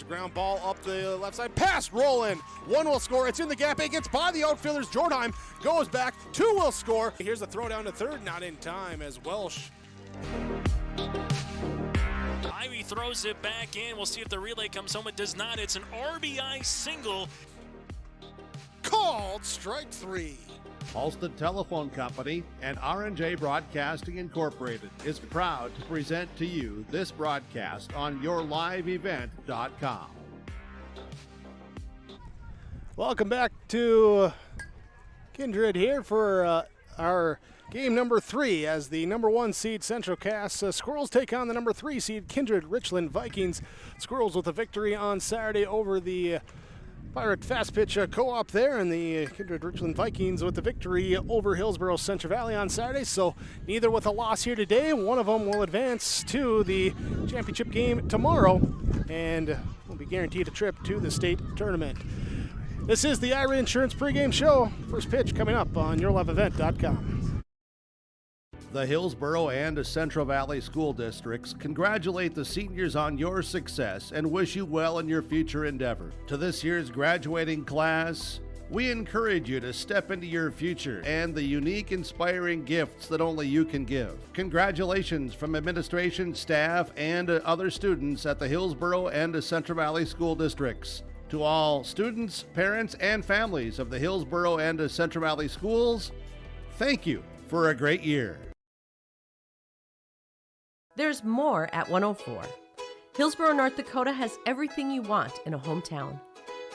Here's a ground ball up the left side. Pass, rolling. One will score. It's in the gap. It gets by the outfielders. Jordheim goes back. Two will score. Here's a throw down to third. Not in time as Welsh. Ivy throws it back in. We'll see if the relay comes home. It does not. It's an RBI single. Called strike three. Halsted Telephone Company and R&J Broadcasting Incorporated is proud to present to you this broadcast on yourliveevent.com. Welcome back to Kindred here for our game number 3 as the number 1 seed Central Cass Squirrels take on the number 3 seed Kindred-Richland Vikings. Squirrels with a victory on Saturday over the Pirate Fast Pitch Co-op there, and the Kindred-Richland Vikings with the victory over Hillsborough Central Valley on Saturday. So neither with a loss here today. One of them will advance to the championship game tomorrow and will be guaranteed a trip to the state tournament. This is the Ira Insurance pregame show. First pitch coming up on yourliveevent.com. The Hillsborough and Central Valley School Districts congratulate the seniors on your success and wish you well in your future endeavor. To this year's graduating class, we encourage you to step into your future and the unique, inspiring gifts that only you can give. Congratulations from administration, staff, and other students at the Hillsborough and Central Valley School Districts. To all students, parents, and families of the Hillsborough and Central Valley Schools, thank you for a great year. There's more at 104. Hillsborough, North Dakota has everything you want in a hometown.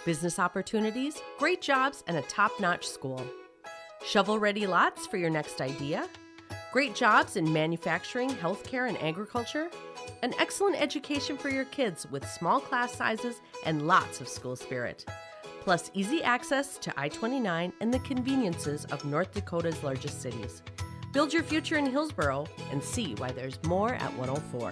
Business opportunities, great jobs, and a top-notch school. Shovel-ready lots for your next idea. Great jobs in manufacturing, healthcare, and agriculture. An excellent education for your kids with small class sizes and lots of school spirit. Plus easy access to I-29 and the conveniences of North Dakota's largest cities. Build your future in Hillsborough and see why there's more at 104.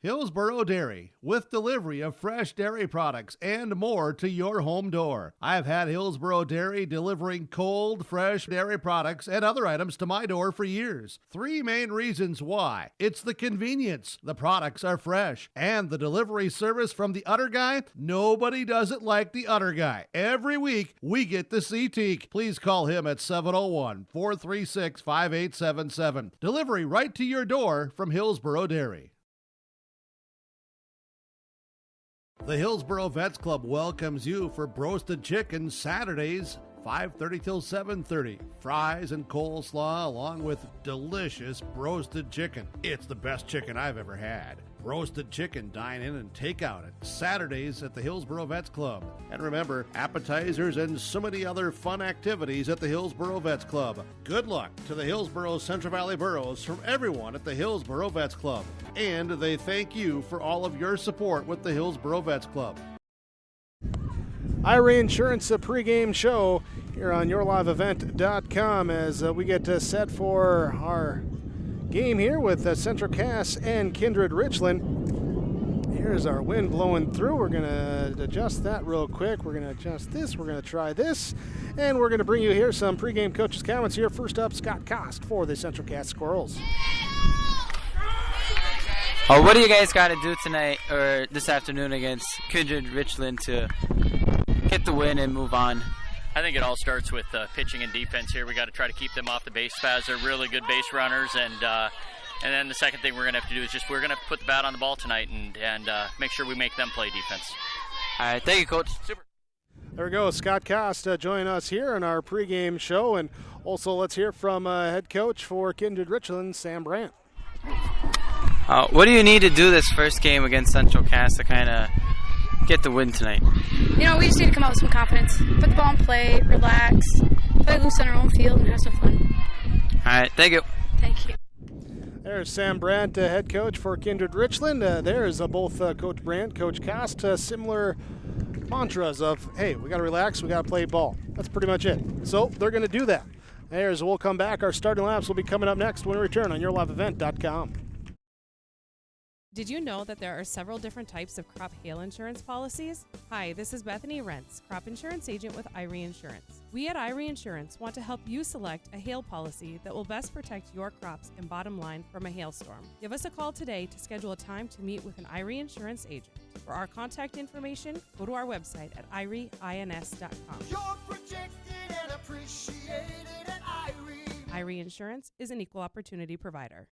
Hillsborough Dairy, with delivery of fresh dairy products and more to your home door. I've had Hillsborough Dairy delivering cold, fresh dairy products and other items to my door for years. 3 main reasons why. It's the convenience, the products are fresh, and the delivery service from the Udder Guy. Nobody does it like the Udder Guy. Every week, we get to see Teak. Please call him at 701-436-5877. Delivery right to your door from Hillsborough Dairy. The Hillsborough Vets Club welcomes you for Broasted Chicken Saturdays, 5:30 till 7:30. Fries and coleslaw along with delicious roasted chicken. It's the best chicken I've ever had. Roasted chicken, dine in and take out at Saturdays at the Hillsborough Vets Club. And remember, appetizers and so many other fun activities at the Hillsborough Vets Club. Good luck to the Hillsborough Central Valley Boroughs from everyone at the Hillsborough Vets Club. And they thank you for all of your support with the Hillsborough Vets Club. Ira Insurance, a pregame show here on yourliveevent.com as we get set for our game here with Central Cass and Kindred-Richland. Here's our wind blowing through. We're going to adjust that real quick. We're going to adjust this. We're going to try this. And we're going to bring you here some pregame coaches' comments here. First up, Scott Kost for the Central Cass Squirrels. What do you guys got to do tonight or this afternoon against Kindred-Richland to get the win and move on? I think it all starts with pitching and defense here. We got to try to keep them off the base paths. They're really good base runners, and then the second thing we're going to have to do is we're going to have to put the bat on the ball tonight and make sure we make them play defense. All right, thank you, Coach. Super. There we go, Scott Kost joining us here in our pregame show, and also let's hear from head coach for Kindred-Richland, Sam Brandt. What do you need to do this first game against Central Cass to kind of get the win tonight? We just need to come out with some confidence. Put the ball in play, relax, play loose on our own field, and have some fun. All right, thank you. Thank you. There's Sam Brandt, head coach for Kindred-Richland. There's both Coach Brandt, Coach Kost, similar mantras of, hey, we got to relax, we got to play ball. That's pretty much it. So they're going to do that. We'll come back. Our starting laps will be coming up next when we return on yourliveevent.com. Did you know that there are several different types of crop hail insurance policies? Hi, this is Bethany Rentz, crop insurance agent with Irie Insurance. We at Irie Insurance want to help you select a hail policy that will best protect your crops and bottom line from a hailstorm. Give us a call today to schedule a time to meet with an Irie Insurance agent. For our contact information, go to our website at irieins.com. You're protected and appreciated at Irie. Irie Insurance is an equal opportunity provider.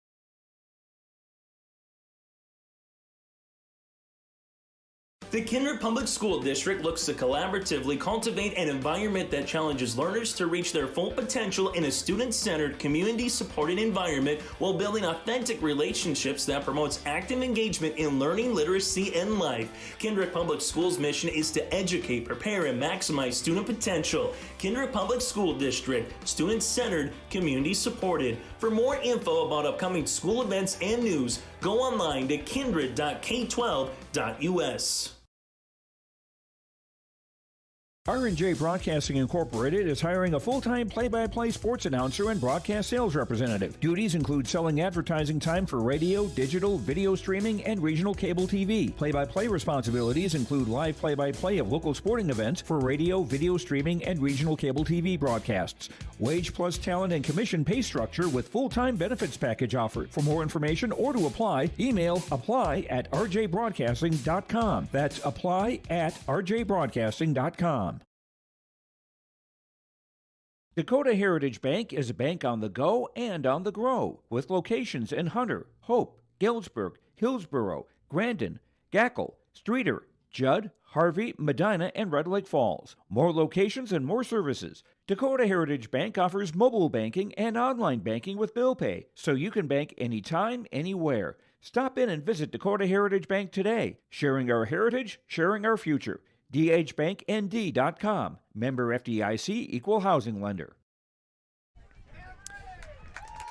The Kindred Public School District looks to collaboratively cultivate an environment that challenges learners to reach their full potential in a student-centered, community-supported environment while building authentic relationships that promotes active engagement in learning, literacy, and life. Kindred Public Schools' mission is to educate, prepare, and maximize student potential. Kindred Public School District, student-centered, community-supported. For more info about upcoming school events and news, go online to kindred.k12.us. R&J Broadcasting Incorporated is hiring a full-time play-by-play sports announcer and broadcast sales representative. Duties include selling advertising time for radio, digital, video streaming, and regional cable TV. Play-by-play responsibilities include live play-by-play of local sporting events for radio, video streaming, and regional cable TV broadcasts. Wage plus talent and commission pay structure with full-time benefits package offered. For more information or to apply, email apply@rjbroadcasting.com. That's apply@rjbroadcasting.com. Dakota Heritage Bank is a bank on the go and on the grow, with locations in Hunter, Hope, Galesburg, Hillsborough, Grandin, Gackle, Streeter, Judd, Harvey, Medina, and Red Lake Falls. More locations and more services. Dakota Heritage Bank offers mobile banking and online banking with bill pay, so you can bank anytime, anywhere. Stop in and visit Dakota Heritage Bank today. Sharing our heritage, sharing our future. dhbanknd.com. Member FDIC, Equal Housing Lender.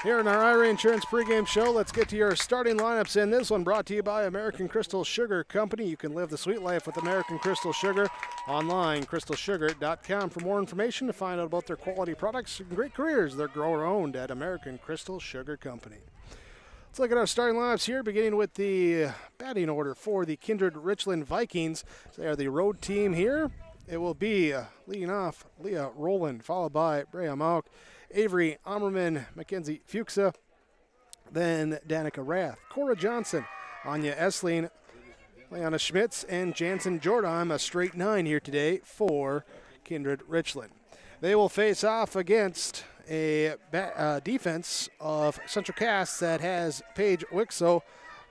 Here in our Irie Insurance pregame show, let's get to your starting lineups in this one, brought to you by American Crystal Sugar Company. You can live the sweet life with American Crystal Sugar online, crystalsugar.com. For more information to find out about their quality products and great careers, they're grower-owned at American Crystal Sugar Company. Let's look at our starting lineups here, beginning with the batting order for the Kindred-Richland Vikings. They are the road team here. It will be leading off Leah Rowland, followed by Brea Mauk, Avery Ammerman, Mackenzie Fuchsa, then Danica Rath, Cora Johnson, Anya Essling, Leona Schmitz, and Jansen Jordan, a straight 9 here today for Kindred-Richland. They will face off against a defense of Central Cass that has Paige Wixo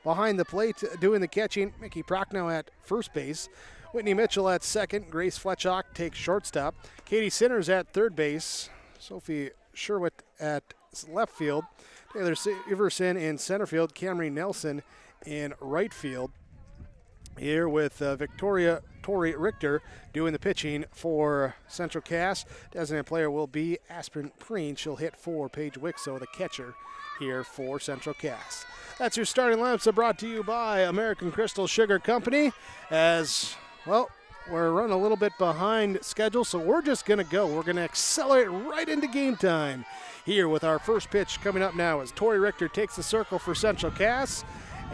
behind the plate doing the catching, Mickey Prochnow at first base, Whitney Mitchell at second, Grace Fletchock takes shortstop, Katie Sinners at third base, Sophie Sherwitt at left field, Taylor Iverson in center field, Camry Nelson in right field. Here with Victoria Tori Richter doing the pitching for Central Cass. Designated player will be Aspen Preen. She'll hit for Paige Wixo, the catcher here for Central Cass. That's your starting lineups brought to you by American Crystal Sugar Company. As, well, we're running a little bit behind schedule, so we're just going to go. We're going to accelerate right into game time here with our first pitch coming up now as Tori Richter takes the circle for Central Cass.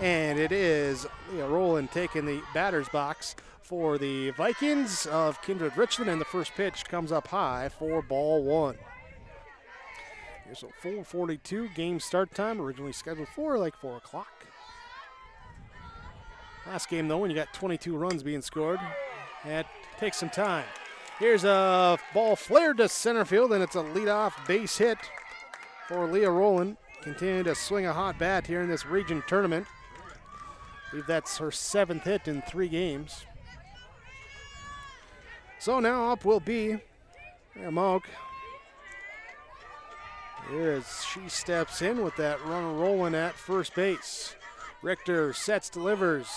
And it is Leah Rowland taking the batter's box for the Vikings of Kindred-Richland, and the first pitch comes up high for ball 1. Here's a 4:42 game start time, originally scheduled for like 4 o'clock. Last game, though, when you got 22 runs being scored, it takes some time. Here's a ball flared to center field, and it's a leadoff base hit for Leah Rowland. Continuing to swing a hot bat here in this region tournament. I believe that's her 7th hit in 3 games. So now up will be Mauk. Here as she steps in with that runner rolling at first base. Richter sets, delivers.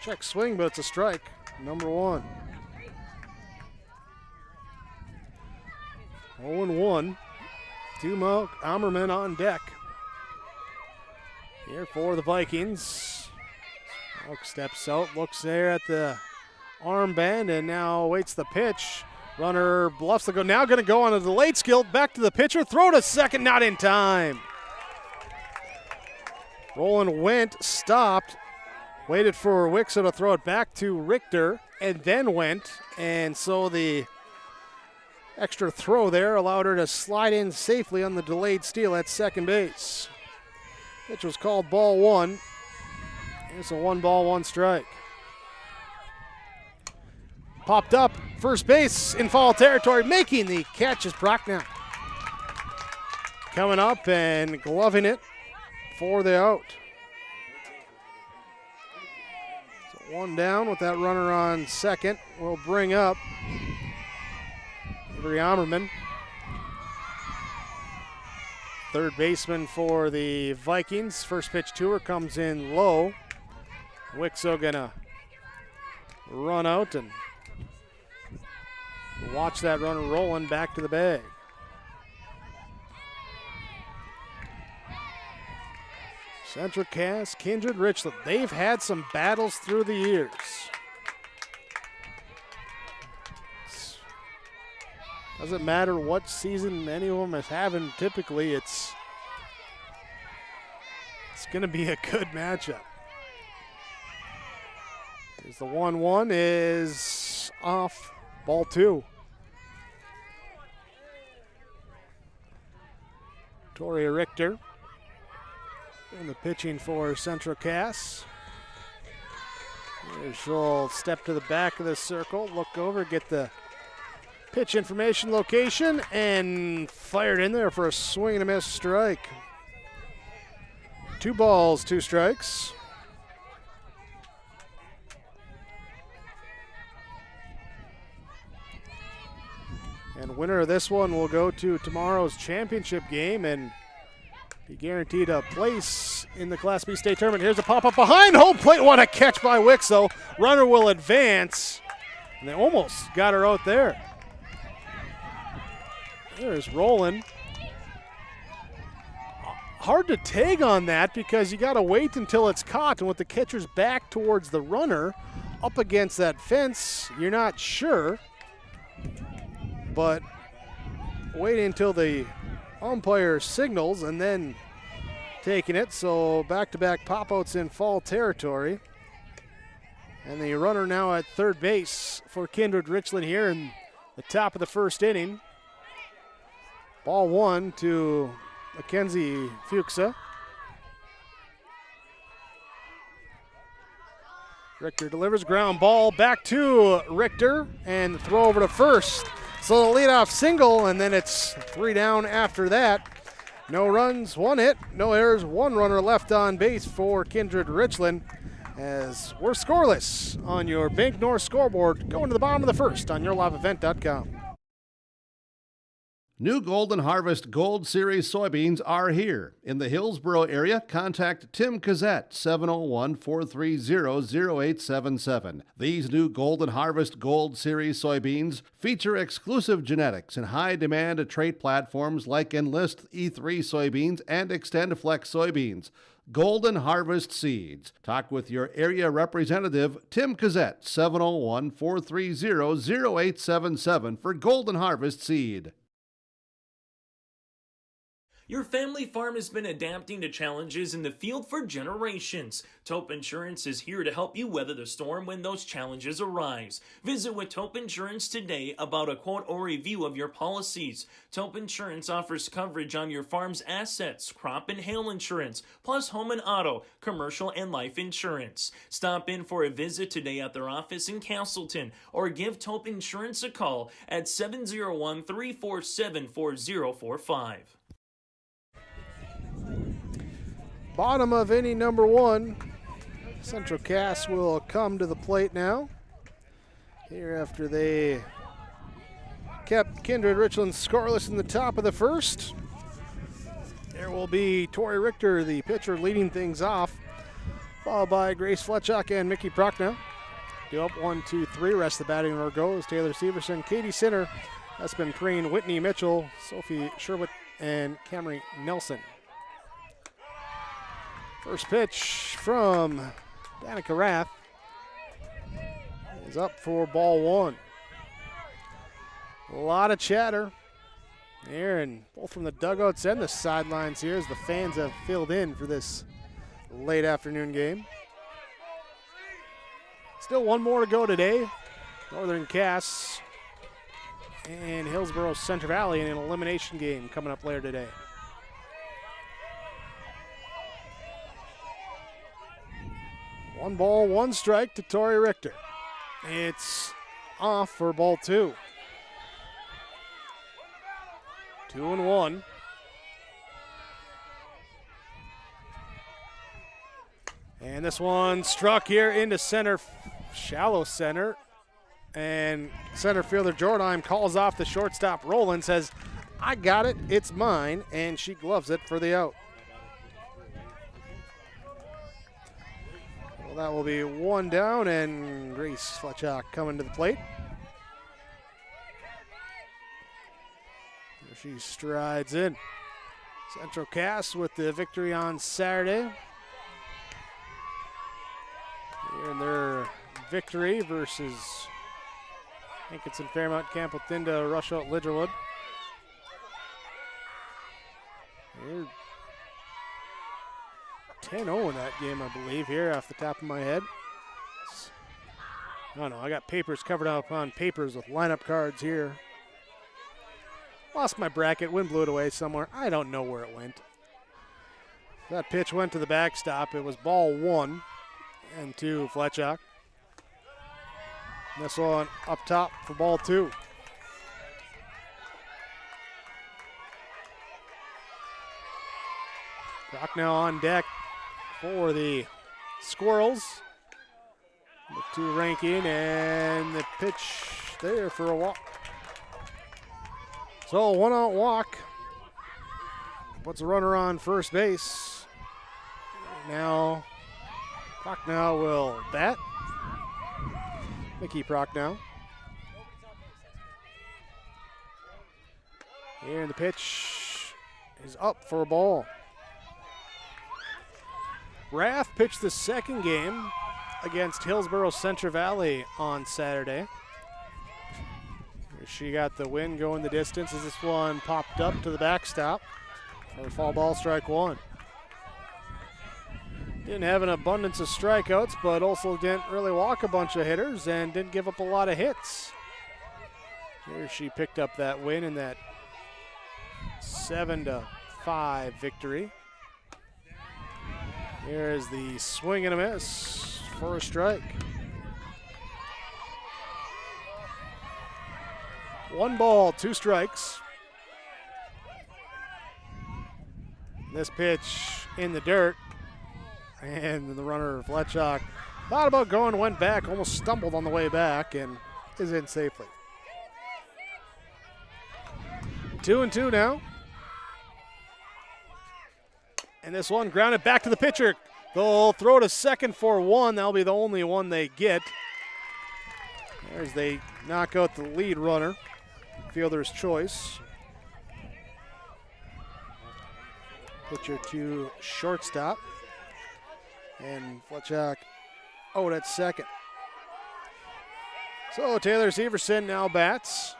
Check swing, but it's a strike. Number 1. 0-1. 2 Mauk, Ammerman on deck. Here for the Vikings. Mauk steps out, looks there at the armband, and now awaits the pitch. Runner bluffs the go. Now going to go on a delayed skill. Back to the pitcher. Throw to second, not in time. Roland went, stopped, waited for Wixo to throw it back to Richter, and then went. And so the extra throw there allowed her to slide in safely on the delayed steal at second base. Pitch was called ball one. It's a 1-1 strike. Popped up, first base in foul territory, making the catch is Prochnow. Coming up and gloving it for the out. So one down with that runner on second. Will bring up Avery Ammerman. Third baseman for the Vikings. First pitch to her comes in low. Wixo gonna run out and watch that runner rolling back to the bag. Central Cass, Kindred-Richland, they've had some battles through the years. Doesn't matter what season any of them is having, typically it's going to be a good matchup. As the 1-1 is off, ball two. Tori Richter in the pitching for Central Cass. She'll step to the back of the circle, look over, get the pitch information location, and fired in there for a swing and a miss strike. 2 balls, 2 strikes. And winner of this one will go to tomorrow's championship game and be guaranteed a place in the Class B state tournament. Here's a pop-up behind home plate. What a catch by Wixo. Runner will advance. And they almost got her out there. There's Roland. Hard to tag on that because you got to wait until it's caught. And with the catcher's back towards the runner up against that fence, you're not sure. But waiting until the umpire signals and then taking it. So back-to-back pop-outs in foul territory. And the runner now at third base for Kindred-Richland here in the top of the first inning. Ball one to Mackenzie Fuchsa. Richter delivers, ground ball back to Richter, and the throw over to first. So the leadoff single, and then it's 3 down after that. No runs, 1 hit, no errors, 1 runner left on base for Kindred-Richland, as we're scoreless on your Bank North scoreboard going to the bottom of the first on yourliveevent.com. New Golden Harvest Gold Series soybeans are here. In the Hillsboro area, contact Tim Cassette, 701-430-0877. These new Golden Harvest Gold Series soybeans feature exclusive genetics and high-demand trait platforms like Enlist E3 soybeans and XtendFlex soybeans. Golden Harvest Seeds. Talk with your area representative, Tim Cassette, 701-430-0877 for Golden Harvest Seed. Your family farm has been adapting to challenges in the field for generations. Taupe Insurance is here to help you weather the storm when those challenges arise. Visit with Taupe Insurance today about a quote or review of your policies. Taupe Insurance offers coverage on your farm's assets, crop and hail insurance, plus home and auto, commercial and life insurance. Stop in for a visit today at their office in Castleton or give Taupe Insurance a call at 701-347-4045. Bottom of inning number 1. Central Cass will come to the plate now. Here after they kept Kindred-Richland scoreless in the top of the first. There will be Tori Richter, the pitcher, leading things off, followed by Grace Fletchock and Mickey Prochnow. Due up 1-2-3. Rest of the batting order goes Taylor Severson, Katie Sinner, Espen Preen, Whitney Mitchell, Sophie Sherwood, and Camry Nelson. First pitch from Danica Rath is up for ball 1. A lot of chatter here, and both from the dugouts and the sidelines here as the fans have filled in for this late afternoon game. Still one more to go today. Northern Cass and Hillsborough Central Valley in an elimination game coming up later today. One ball, one strike to Tori Richter. It's off for ball 2. 2-1. And this one struck here into center, shallow center. And center fielder Jordan calls off the shortstop Roland, says, I got it, it's mine, and she gloves it for the out. Well, that will be one down, and Grace Fletchock coming to the plate. There she strides in. Central Cass with the victory on Saturday. Here in their victory versus Hankinson, Fairmount, Camp Thinda, Rushout, Lidgerwood. Here, 10-0 in that game, I believe, here off the top of my head. I don't know, I got papers covered up on papers with lineup cards here. Lost my bracket, wind blew it away somewhere. I don't know where it went. That pitch went to the backstop. It was ball 1 and 2, Fletchock. This one up top for ball 2. Brocknell on deck for the Squirrels. The 2 ranking, and the pitch there for a walk. So 1-out walk. Puts a runner on first base. Now Brocknell will bat. Mickey Prochnow. And the pitch is up for a ball. Rath pitched the second game against Hillsborough Central Valley on Saturday. She got the win going the distance as this one popped up to the backstop for foul ball, strike 1. Didn't have an abundance of strikeouts, but also didn't really walk a bunch of hitters and didn't give up a lot of hits. Here she picked up that win in that 7-5 victory. Here is the swing and a miss for a strike. 1 ball, 2 strikes. This pitch in the dirt. And the runner, Fletchock, thought about going, went back, almost stumbled on the way back, and is in safely. 2-2 now. And this one grounded back to the pitcher. They'll throw to second for 1. That'll be the only one they get. There's they knock out the lead runner. Fielder's choice. Pitcher to shortstop. And Fletchock out at second. So Taylor Severson now bats.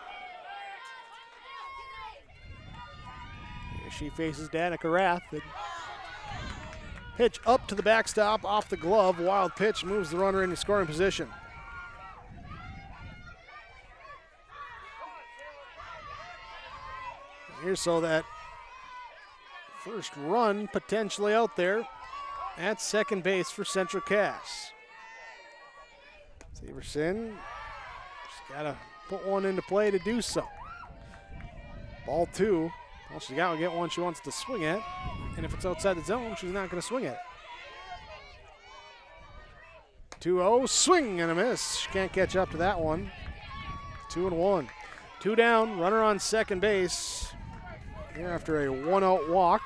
Here she faces Danica Rath. Pitch up to the backstop, off the glove. Wild pitch moves the runner into scoring position. Here's so that first run potentially out there at second base for Central Cass. Severson just got to put one into play to do so. Ball 2. Well, she's got to get one she wants to swing at. And if it's outside the zone, she's not going to swing at it. 2-0, swing and a miss. She can't catch up to that one. 2-1. 2 down, runner on second base. Here after a 1-out walk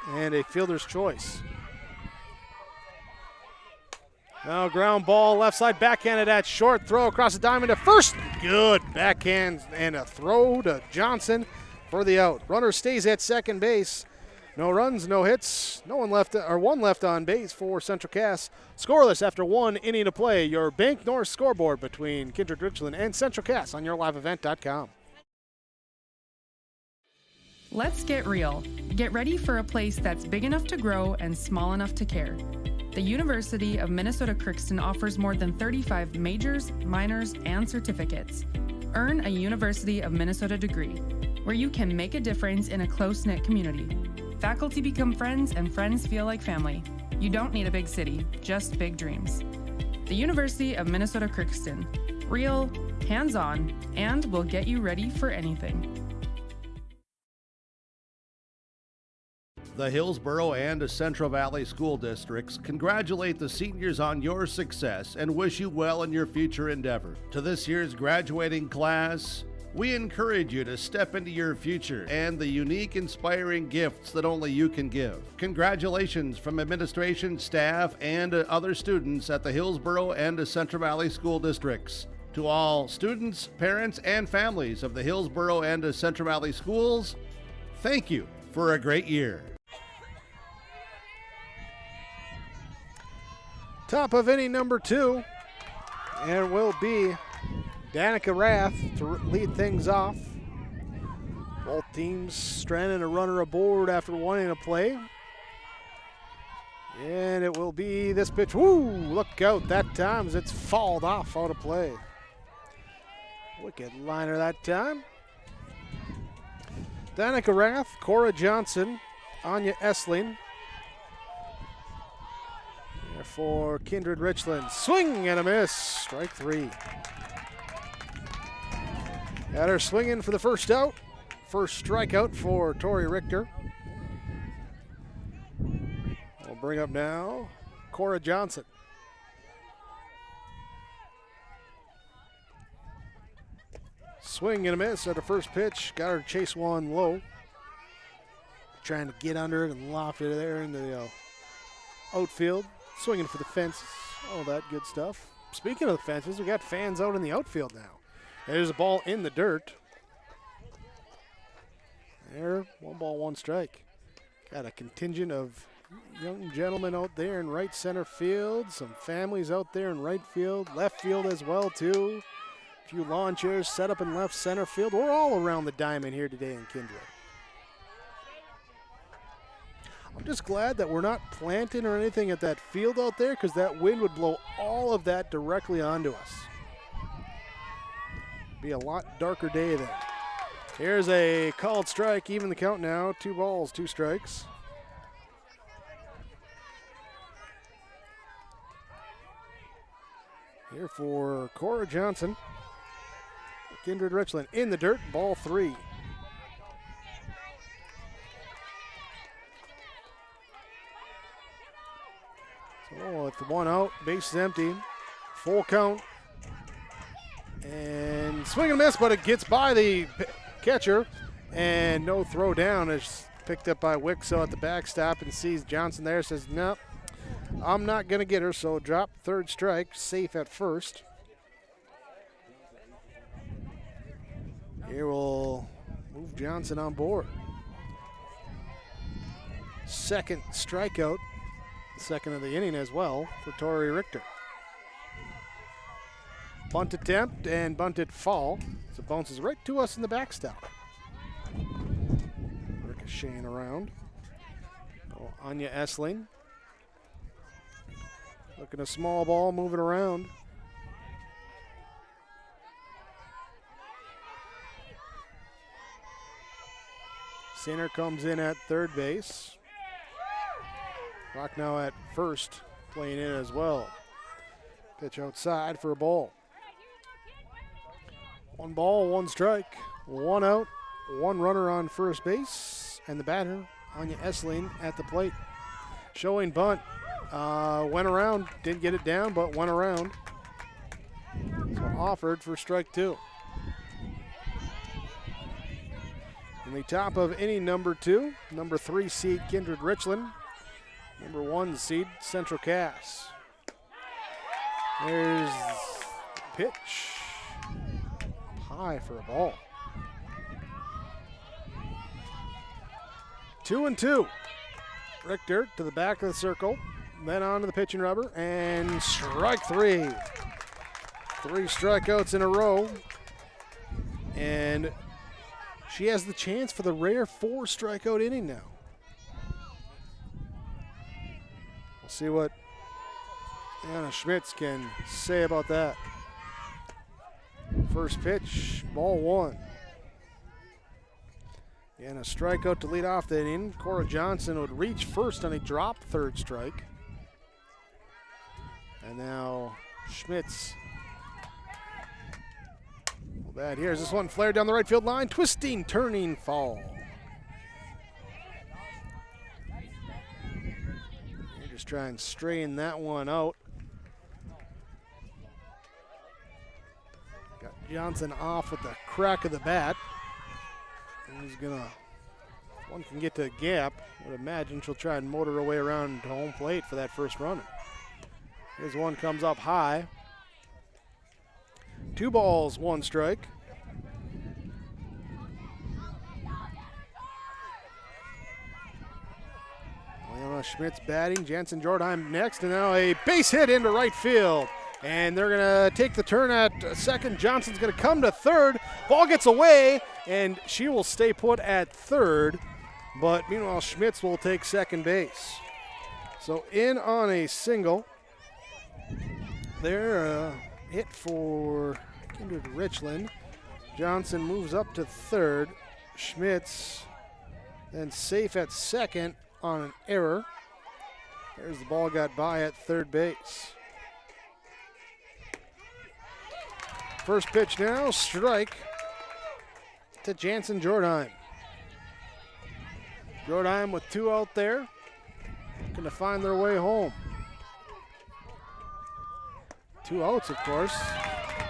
and a fielder's choice. Now ground ball, left side, backhanded at short, throw across the diamond to first. Good backhand and a throw to Johnson for the out. Runner stays at second base. No runs, no hits, no one left, or one left on base for Central Cass. Scoreless after 1 inning to play. Your Bank North scoreboard between Kindred-Richland and Central Cass on yourliveevent.com. Let's get real. Get ready for a place that's big enough to grow and small enough to care. The University of Minnesota Crookston offers more than 35 majors, minors, and certificates. Earn a University of Minnesota degree, where you can make a difference in a close-knit community. Faculty become friends and friends feel like family. You don't need a big city, just big dreams. The University of Minnesota Crookston. Real, hands-on, and will get you ready for anything. The Hillsborough and Central Valley School Districts congratulate the seniors on your success and wish you well in your future endeavor. To this year's graduating class, we encourage you to step into your future and the unique, inspiring gifts that only you can give. Congratulations from administration, staff, and other students at the Hillsborough and Central Valley School Districts. To all students, parents, and families of the Hillsborough and Central Valley Schools, thank you for a great year. Top of inning number 2, and it will be Danica Rath to lead things off. Both teams stranding a runner aboard after one inning of play. And it will be this pitch. Woo! Look out that time as it's fouled off out of play. Wicked liner that time. Danica Rath, Cora Johnson, Anya Essling. For Kindred-Richland, swing and a miss, strike 3. Got her swinging for the first out. First strikeout for Tori Richter. We'll bring up now Cora Johnson. Swing and a miss at the first pitch. Got her to chase one low. Trying to get under it and loft it there into the outfield. Swinging for the fences, all that good stuff. Speaking of the fences, we got fans out in the outfield now. There's a ball in the dirt. There, 1 ball, 1 strike. Got a contingent of young gentlemen out there in right center field. Some families out there in right field, left field as well too. A few lawn chairs set up in left center field. We're all around the diamond here today in Kindred. I'm just glad that we're not planting or anything at that field out there, because that wind would blow all of that directly onto us. Be a lot darker day then. Here's a called strike, even the count now. 2 balls, 2 strikes. Here for Cora Johnson. Kindred-Richland in the dirt, ball 3. So with 1 out, base is empty, full count. And swing and miss, but it gets by the catcher. And no throw down. It's picked up by Wixo at the backstop and sees Johnson there. Says, nope, I'm not going to get her. So drop, 3rd strike, safe at first. Here we'll move Johnson on board. 2nd strikeout. 2nd of the inning as well for Tori Richter. Bunt attempt and bunted fall. So it bounces right to us in the backstop. Ricocheting around. Oh, Anya Essling. Looking a small ball moving around. Center comes in at 3rd base. Rock now at 1st, playing in as well. Pitch outside for a ball. 1 ball, 1 strike, 1 out, 1 runner on first base, and the batter, Anya Essling, at the plate. Showing bunt, went around, didn't get it down, but went around. So offered for strike 2. In the top of inning number 2, number 3 seed Kindred-Richland. Number 1 seed, Central Cass. There's the pitch. High for a ball. 2-2. Richter to the back of the circle. Then on to the pitching rubber. And strike 3. 3 strikeouts in a row. And she has the chance for the rare 4 strikeout inning now. see what Anna Schmitz can say about that. First pitch, ball one. And a strikeout to lead off the inning. Cora Johnson would reach first on a drop third strike. And now Schmitz. Well, bad here. This one flared down the right field line. Twisting, turning, foul. You're just trying to straighten that one out. Got Johnson off with the crack of the bat. And he's gonna, if one can get to the gap, I would imagine she'll try and motor her way around to home plate for that first runner. Here's one comes up high. 2 balls, 1 strike. Leona Schmitz batting, Jansen Jordheim next, and now a base hit into right field. And they're gonna take the turn at second. Johnson's gonna come to third. Ball gets away, and she will stay put at third. But meanwhile, Schmitz will take second base. So in on a single. They're hit for Kindred-Richland. Johnson moves up to third. Schmitz then safe at second on an error. There's the ball got by at third base. First pitch now, strike to Jansen Jordheim. Jordheim with 2 out there, looking to find their way home. 2 outs, of course,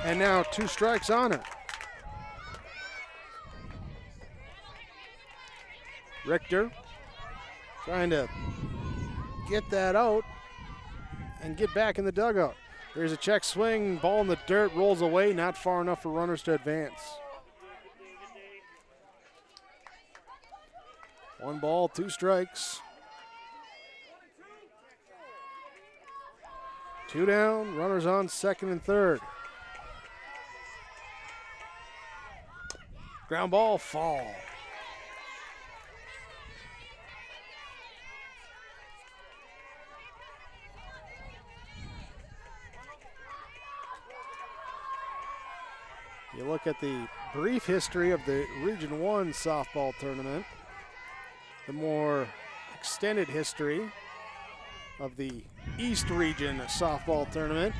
and now 2 strikes on her. Richter trying to get that out and get back in the dugout. There's a check swing, ball in the dirt, rolls away, not far enough for runners to advance. 1 ball, 2 strikes. 2 down, runners on second and third. Ground ball, fall. You look at the brief history of the Region 1 softball tournament, the more extended history of the East Region softball tournament.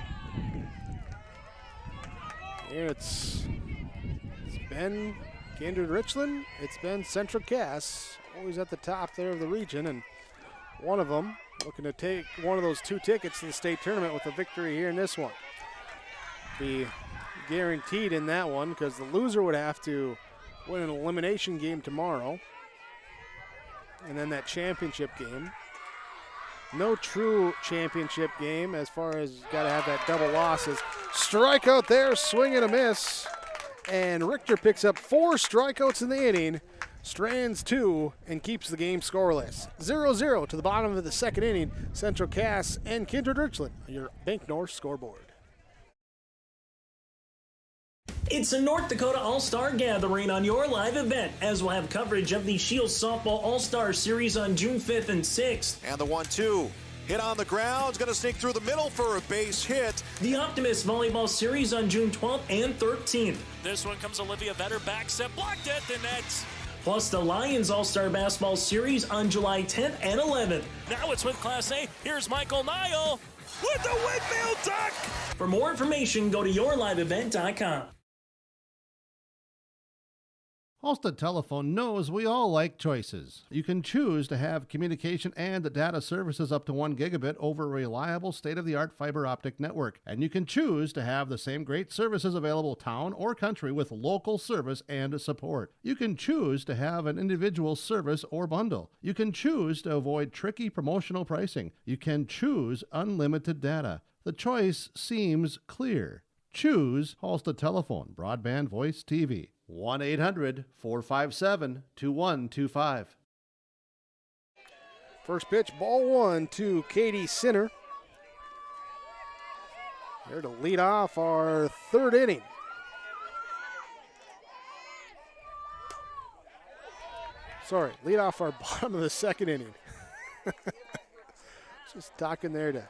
Here it's been Kindred-Richland, it's been Central Cass, always at the top there of the region, and one of them looking to take one of those 2 tickets to the state tournament with a victory here in this one. Be guaranteed in that one because the loser would have to win an elimination game tomorrow, and then that championship game. No true championship game as far as got to have that double losses. Strikeout there, swing and a miss. And Richter picks up 4 strikeouts in the inning, strands 2, and keeps the game scoreless. 0-0 to the bottom of the second inning. Central Cass and Kindred-Richland, your Bank North scoreboard. It's a North Dakota All-Star Gathering on your live event, as we'll have coverage of the Shields Softball All-Star Series on June 5th and 6th. And the 1-2. Hit on the ground, going to sneak through the middle for a base hit. The Optimist Volleyball Series on June 12th and 13th. This one comes Olivia Vetter, back set, blocked at the net. Plus the Lions All-Star Basketball Series on July 10th and 11th. Now it's with Class A. Here's Michael Nile with the windmill duck. For more information, go to yourliveevent.com. Halstead Telephone knows we all like choices. You can choose to have communication and data services up to 1 gigabit over a reliable state-of-the-art fiber optic network. And you can choose to have the same great services available town or country with local service and support. You can choose to have an individual service or bundle. You can choose to avoid tricky promotional pricing. You can choose unlimited data. The choice seems clear. Choose Halstead Telephone, broadband voice TV. 1-800-457-2125. First pitch, ball 1 to Katie Sinner. There to lead off our third inning. Sorry, lead off our bottom of the second inning. Just talking there to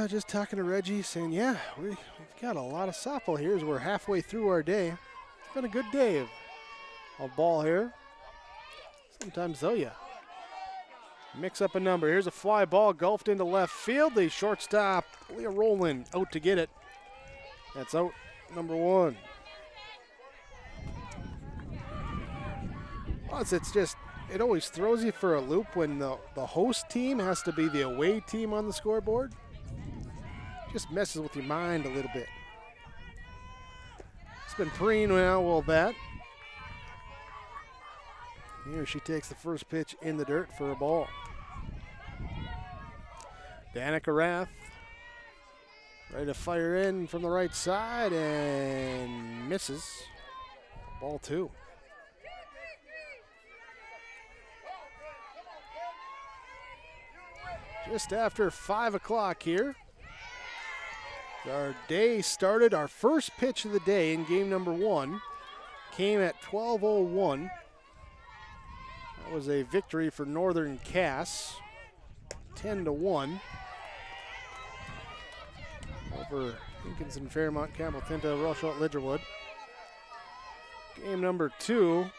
just talking to Reggie, saying, yeah, we've got a lot of softball here as we're halfway through our day. It's been a good day of ball here. Sometimes, though, you mix up a number. Here's a fly ball golfed into left field. The shortstop, Leah Rowland, out to get it. That's out number 1. Plus, it's just, it always throws you for a loop when the host team has to be the away team on the scoreboard. Just messes with your mind a little bit. It's been Preen now will bat. Here she takes the first pitch in the dirt for a ball. Danica Rath ready to fire in from the right side and misses. Ball 2. Just after 5 o'clock here. Our day started. Our first pitch of the day in game number 1 came at 12:01. That was a victory for Northern Cass, 10-1 over Hinkinson, Fairmont, Campbell, Tinta, Rochelle, Lidgerwood. Game number 2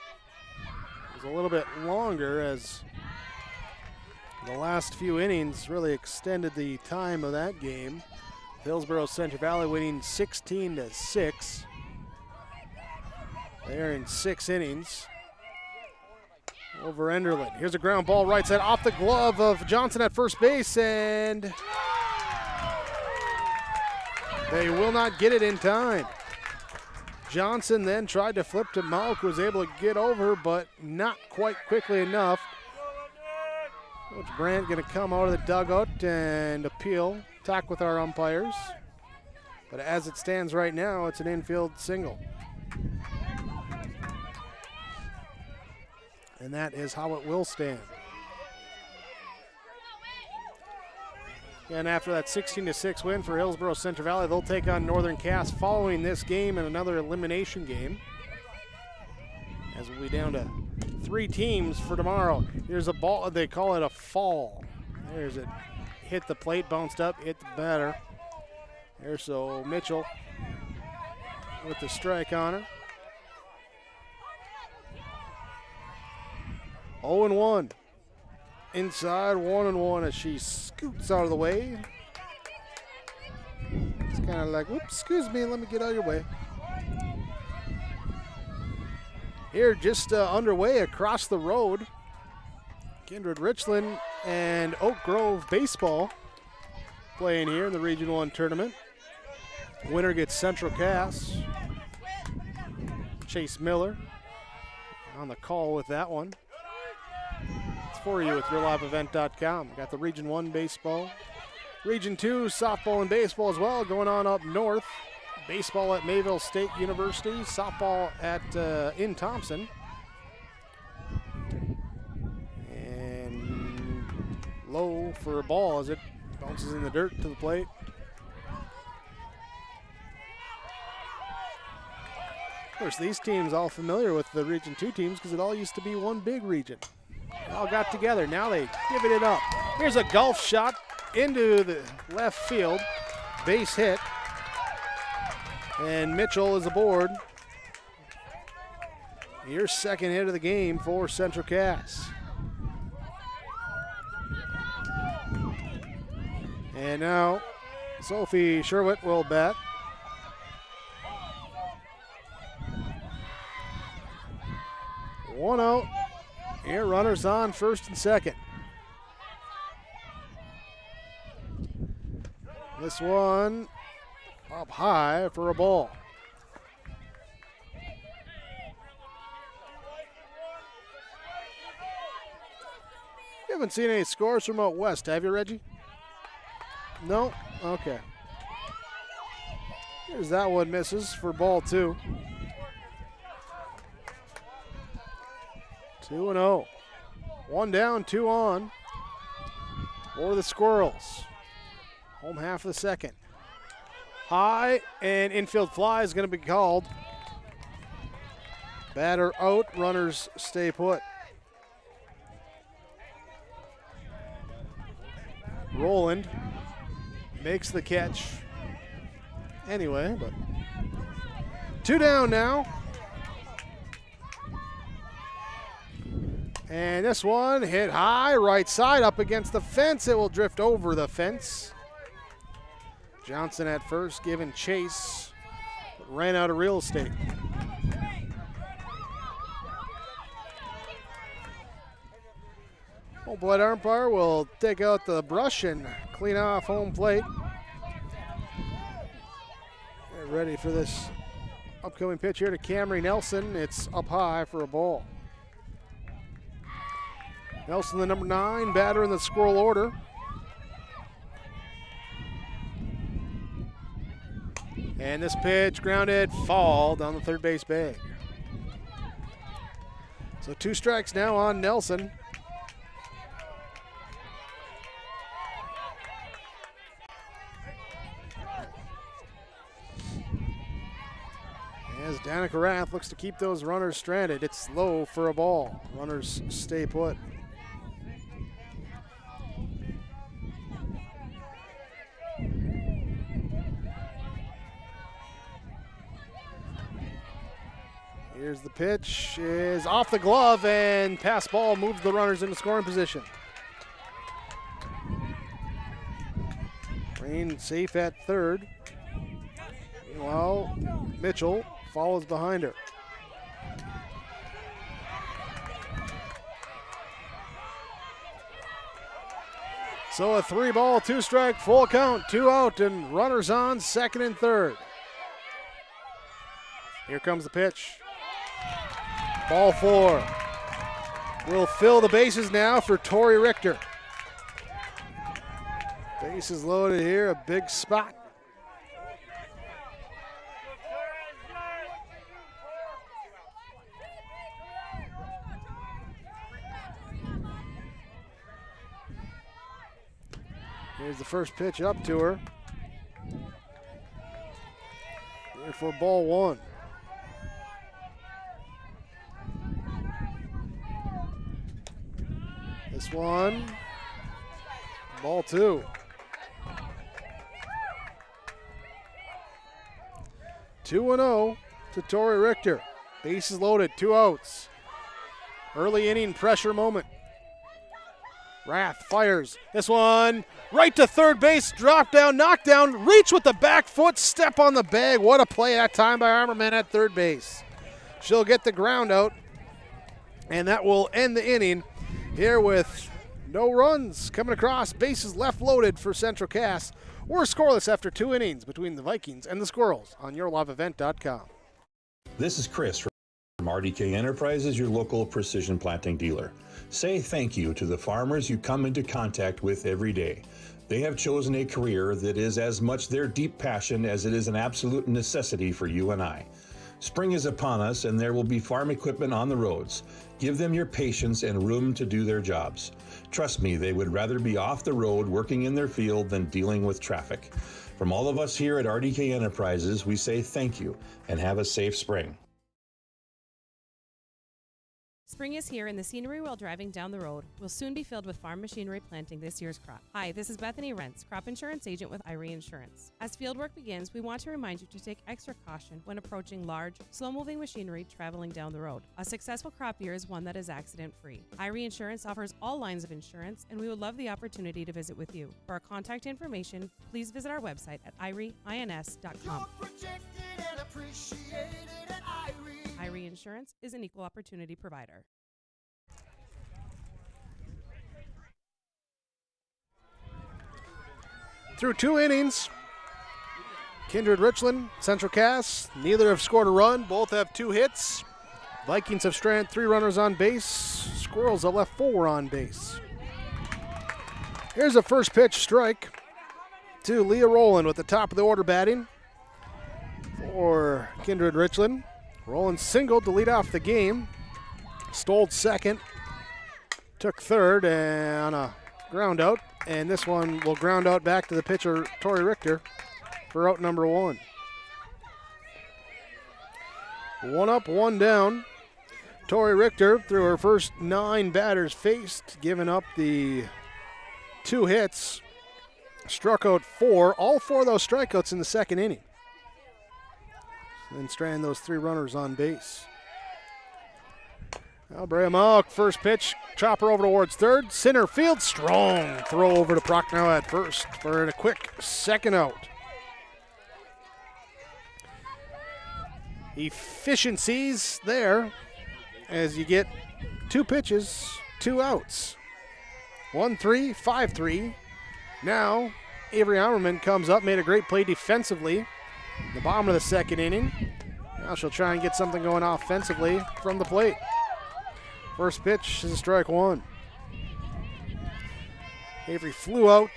was a little bit longer as the last few innings really extended the time of that game. Hillsborough Central Valley winning 16-6. They're in 6 innings over Enderlin. Here's a ground ball right side off the glove of Johnson at first base, and they will not get it in time. Johnson then tried to flip to Malk, was able to get over, but not quite quickly enough. Coach Brandt going to come out of the dugout and appeal, talk with our umpires. But as it stands right now, it's an infield single. And that is how it will stand. And after that 16-6 win for Hillsborough Central Valley, they'll take on Northern Cass following this game and another elimination game, as we'll be down to 3 teams for tomorrow. Here's a ball, they call it a fall. There's it, hit the plate, bounced up, hit the batter. There's so Mitchell with the strike on her. 0-1. Inside 1-1 as she scoots out of the way. It's kind of like, whoops, excuse me, let me get out of your way. Here, just underway across the road, Kindred-Richland and Oak Grove baseball playing here in the Region 1 tournament. Winner gets Central Cass. Chase Miller on the call with that one. It's for you with YourLiveEvent.com. Got the Region 1 baseball. Region 2 softball and baseball as well going on up north. Baseball at Mayville State University, softball at in Thompson. And low for a ball as it bounces in the dirt to the plate. Of course, these teams all familiar with the Region 2 teams because it all used to be one big region. They all got together. Now they divvied it up. Here's a golf shot into the left field. Base hit. And Mitchell is aboard. Your second hit of the game for Central Cass. And now Sophie Sherwitt will bat. One out. Here, runners on first and second. This one up high for a ball. You haven't seen any scores from out west, have you, Reggie? No? Okay. Here's that one, misses for ball 2. 2-0. 1 down, 2 on for the Squirrels. Home half of the second. High, and infield fly is going to be called. Batter out, runners stay put. Roland makes the catch anyway, but 2 down now. And this one hit high, right side up against the fence. It will drift over the fence. Johnson at first giving chase, but ran out of real estate. Home plate umpire will take out the brush and clean off home plate. Get ready for this upcoming pitch here to Camry Nelson. It's up high for a ball. Nelson, the number 9 batter in the Squirrel order. And this pitch grounded, foul down the third base bag. So 2 strikes now on Nelson. As Danica Rath looks to keep those runners stranded. It's low for a ball. Runners stay put. Here's the pitch, is off the glove, and pass ball moves the runners into scoring position. Rain safe at third. Meanwhile, Mitchell follows behind her. So a 3-ball, 2-strike, full count, 2 out, and runners on second and third. Here comes the pitch. Ball 4. Will fill the bases now for Tori Richter. Bases loaded here, a big spot. Here's the first pitch up to her. Here for ball 1. This one, ball 2. Two and 0 to Tori Richter. Bases loaded, 2 outs. Early inning pressure moment. Rath fires. This one right to third base. Drop down, knock down, reach with the back foot, step on the bag. What a play that time by Armorman at third base. She'll get the ground out, and that will end the inning here with no runs coming across. Bases left loaded for Central Cass. We're scoreless after 2 innings between the Vikings and the Squirrels on YourLiveEvent.com. This is Chris from RDK Enterprises, your local precision planting dealer. Say thank you to the farmers you come into contact with every day. They have chosen a career that is as much their deep passion as it is an absolute necessity for you and I. Spring is upon us and there will be farm equipment on the roads. Give them your patience and room to do their jobs. Trust me, they would rather be off the road working in their field than dealing with traffic. From all of us here at RDK Enterprises, we say thank you and have a safe spring. Spring is here and the scenery while driving down the road will soon be filled with farm machinery planting this year's crop. Hi, this is Bethany Rentz, crop insurance agent with Irie Insurance. As fieldwork begins, we want to remind you to take extra caution when approaching large, slow-moving machinery traveling down the road. A successful crop year is one that is accident-free. Irie Insurance offers all lines of insurance, and we would love the opportunity to visit with you. For our contact information, please visit our website at irieins.com. Irie Insurance is an equal opportunity provider. Through 2 innings, Kindred-Richland, Central Cass, neither have scored a run. Both have 2 hits. Vikings have stranded 3 runners on base. Squirrels have left 4 on base. Here's a first pitch strike to Leah Rowland with the top of the order batting for Kindred-Richland. Rowland singled to lead off the game. Stole second. Took third and on a ground out. And this one will ground out back to the pitcher, Tori Richter, for out number 1. 1 up, 1 down. Tori Richter, through her first 9 batters faced, giving up the 2 hits struck out 4. All 4 of those strikeouts in the second inning. Then strand those 3 runners on base. Now Braham first pitch, chopper over towards third, center field, strong throw over to Prochnow at first for a quick second out. Efficiencies there as you get 2 pitches, 2 outs. 1-3, 5-3. Now Avery Ammerman comes up, made a great play defensively in the bottom of the second inning. Now she'll try and get something going offensively from the plate. First pitch is a strike 1. Avery flew out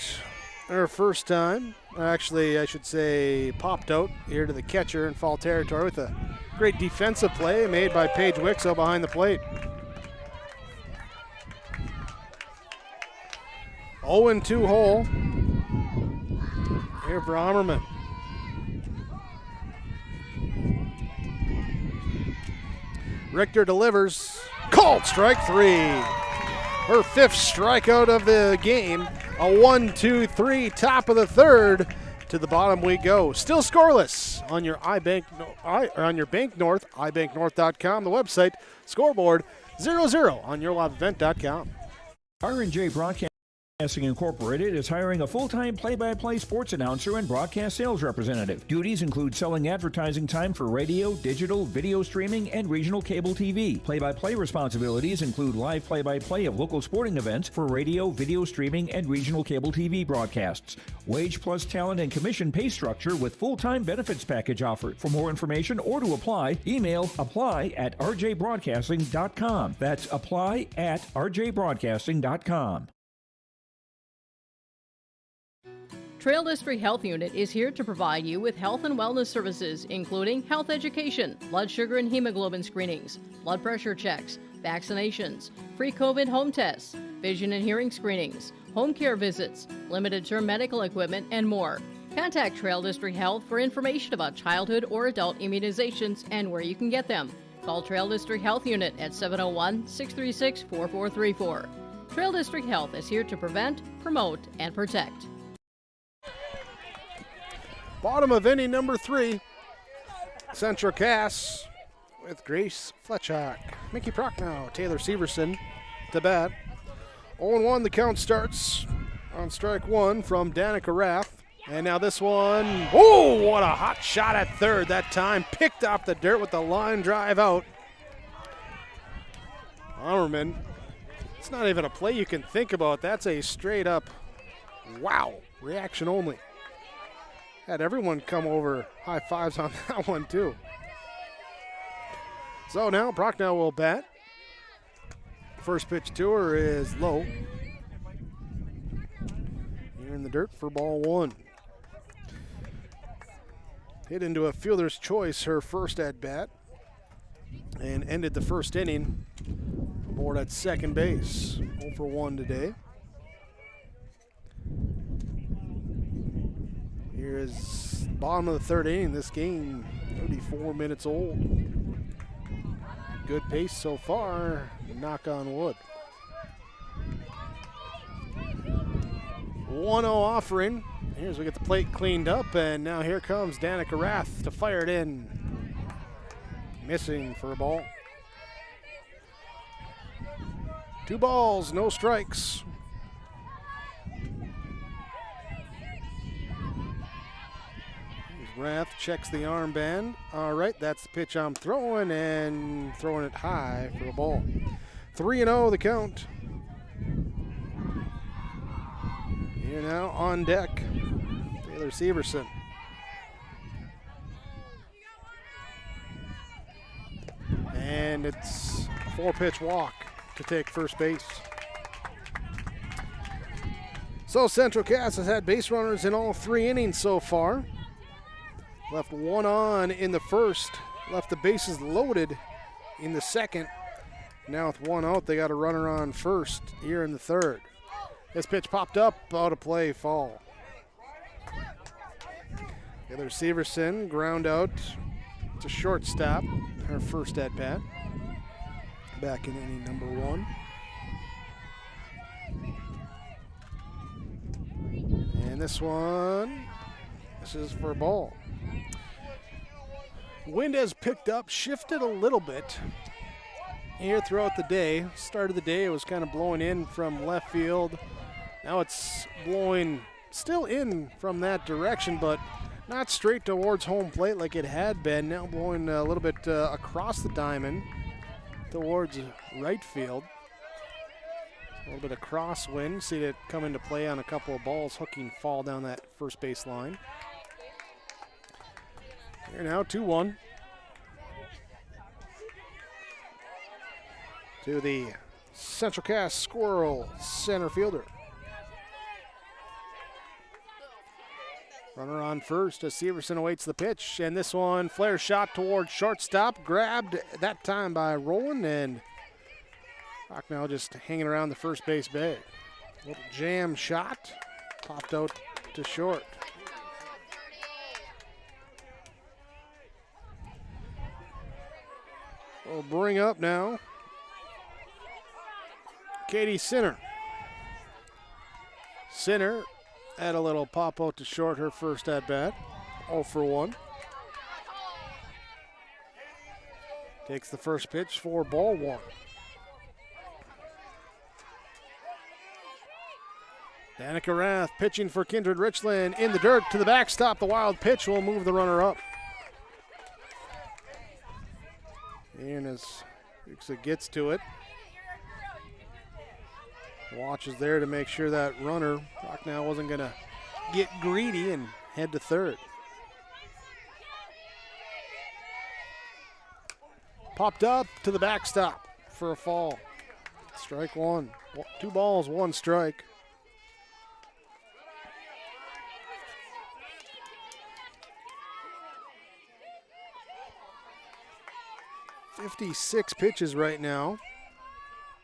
her first time. Actually, I should say popped out here to the catcher in foul territory with a great defensive play made by Paige Wixow behind the plate. 0-2 hole here for Ammerman. Richter delivers. Called strike 3. Her 5th strikeout of the game. A 1-2-3, top of the third. To the bottom we go. Still scoreless on your on your Bank North, ibanknorth.com, the website. Scoreboard 0-0 on yourliveevent.com. R&J Broadcasting Incorporated is hiring a full-time play-by-play sports announcer and broadcast sales representative. Duties include selling advertising time for radio, digital, video streaming, and regional cable TV. Play-by-play responsibilities include live play-by-play of local sporting events for radio, video streaming, and regional cable TV broadcasts. Wage plus talent and commission pay structure with full-time benefits package offered. For more information or to apply, email apply@rjbroadcasting.com. That's apply@rjbroadcasting.com. Trail District Health Unit is here to provide you with health and wellness services, including health education, blood sugar and hemoglobin screenings, blood pressure checks, vaccinations, free COVID home tests, vision and hearing screenings, home care visits, limited-term medical equipment, and more. Contact Trail District Health for information about childhood or adult immunizations and where you can get them. Call Trail District Health Unit at 701-636-4434. Trail District Health is here to prevent, promote, and protect. Bottom of inning number 3. Central Cass with Grace Fletchak, Mickey Prochnow, Taylor Severson to bat. 0-1 the count starts on strike 1 from Danica Rath. And now this one, oh, what a hot shot at third that time. Picked off the dirt with the line drive out. Ammerman, it's not even a play you can think about. That's a straight up, wow, reaction only. Had everyone come over, high fives on that one too. So now Prochnow will bat. First pitch to her is low. Here in the dirt for ball 1. Hit into a fielder's choice her first at bat and ended the first inning aboard at second base. 0-for-1 today. Here is bottom of the third inning. This game 34 minutes old. Good pace so far, knock on wood. 1-0 offering. Here's we get the plate cleaned up, and now here comes Danica Rath to fire it in. Missing for a ball. 2 balls, no strikes. Rath checks the armband. All right, that's the pitch I'm throwing, and throwing it high for a ball. 3-0 the count. Here now on deck, Taylor Severson. And it's a 4-pitch walk to take first base. So Central Cass has had base runners in all 3 innings so far. Left 1 on in the first, left the bases loaded in the second. Now with 1 out, they got a runner on first here in the third. This pitch popped up, out of play, fall. Taylor Severson ground out to shortstop, her first at bat. Back in inning number 1. And And this is for a ball. Wind has picked up, shifted a little bit here throughout the day. Start of the day, it was kind of blowing in from left field. Now it's blowing still in from that direction, but not straight towards home plate like it had been. Now blowing a little bit across the diamond towards right field. A little bit of crosswind. See it come into play on a couple of balls hooking fall down that first base line. Here now, 2-1. To the Central Cass Squirrel center fielder. Runner on first as Severson awaits the pitch, and this one flare shot towards shortstop, grabbed that time by Rowland, and Rocknell just hanging around the first base bag. Little jam shot, popped out to short. We'll bring up now Katie Sinner. Sinner had a little pop out to short her first at bat. 0 for 1. Takes the first pitch for ball 1. Danica Rath pitching for Kindred-Richland in the dirt to the backstop. The wild pitch will move the runner up. And as Fuchsa gets to it, watches there to make sure that runner, Rocknell, wasn't going to get greedy and head to third. Popped up to the backstop for a fall. Strike 1. 2 balls, 1 strike. .56 pitches right now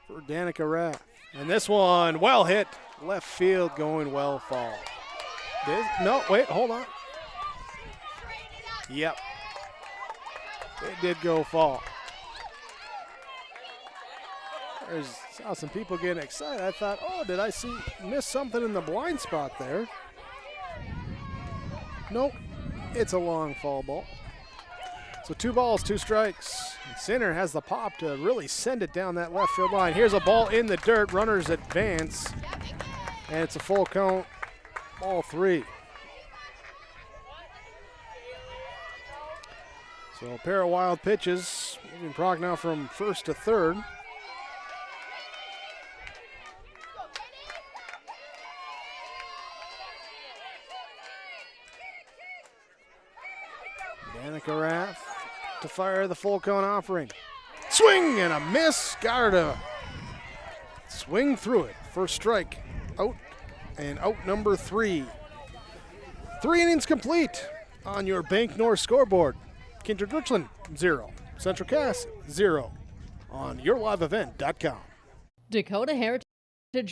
for Danica Rath. And this one, well hit. Left field going well fall. No, wait, hold on. Yep. It did go fall. Saw some people getting excited. I thought, oh, did I miss something in the blind spot there? Nope. It's a long fall ball. So 2 balls, 2 strikes. Sinner has the pop to really send it down that left field line. Here's a ball in the dirt. Runners advance. And it's a full count, ball 3. So a pair of wild pitches. Moving Proc now from first to third. Danica Rath to fire the full count offering. Swing and a miss. Got her to swing through it. First strike. Out and out number 3. 3 innings complete on your Bank North scoreboard. Kindred-Richland 0. Central Cass 0 on yourliveevent.com. Dakota Heritage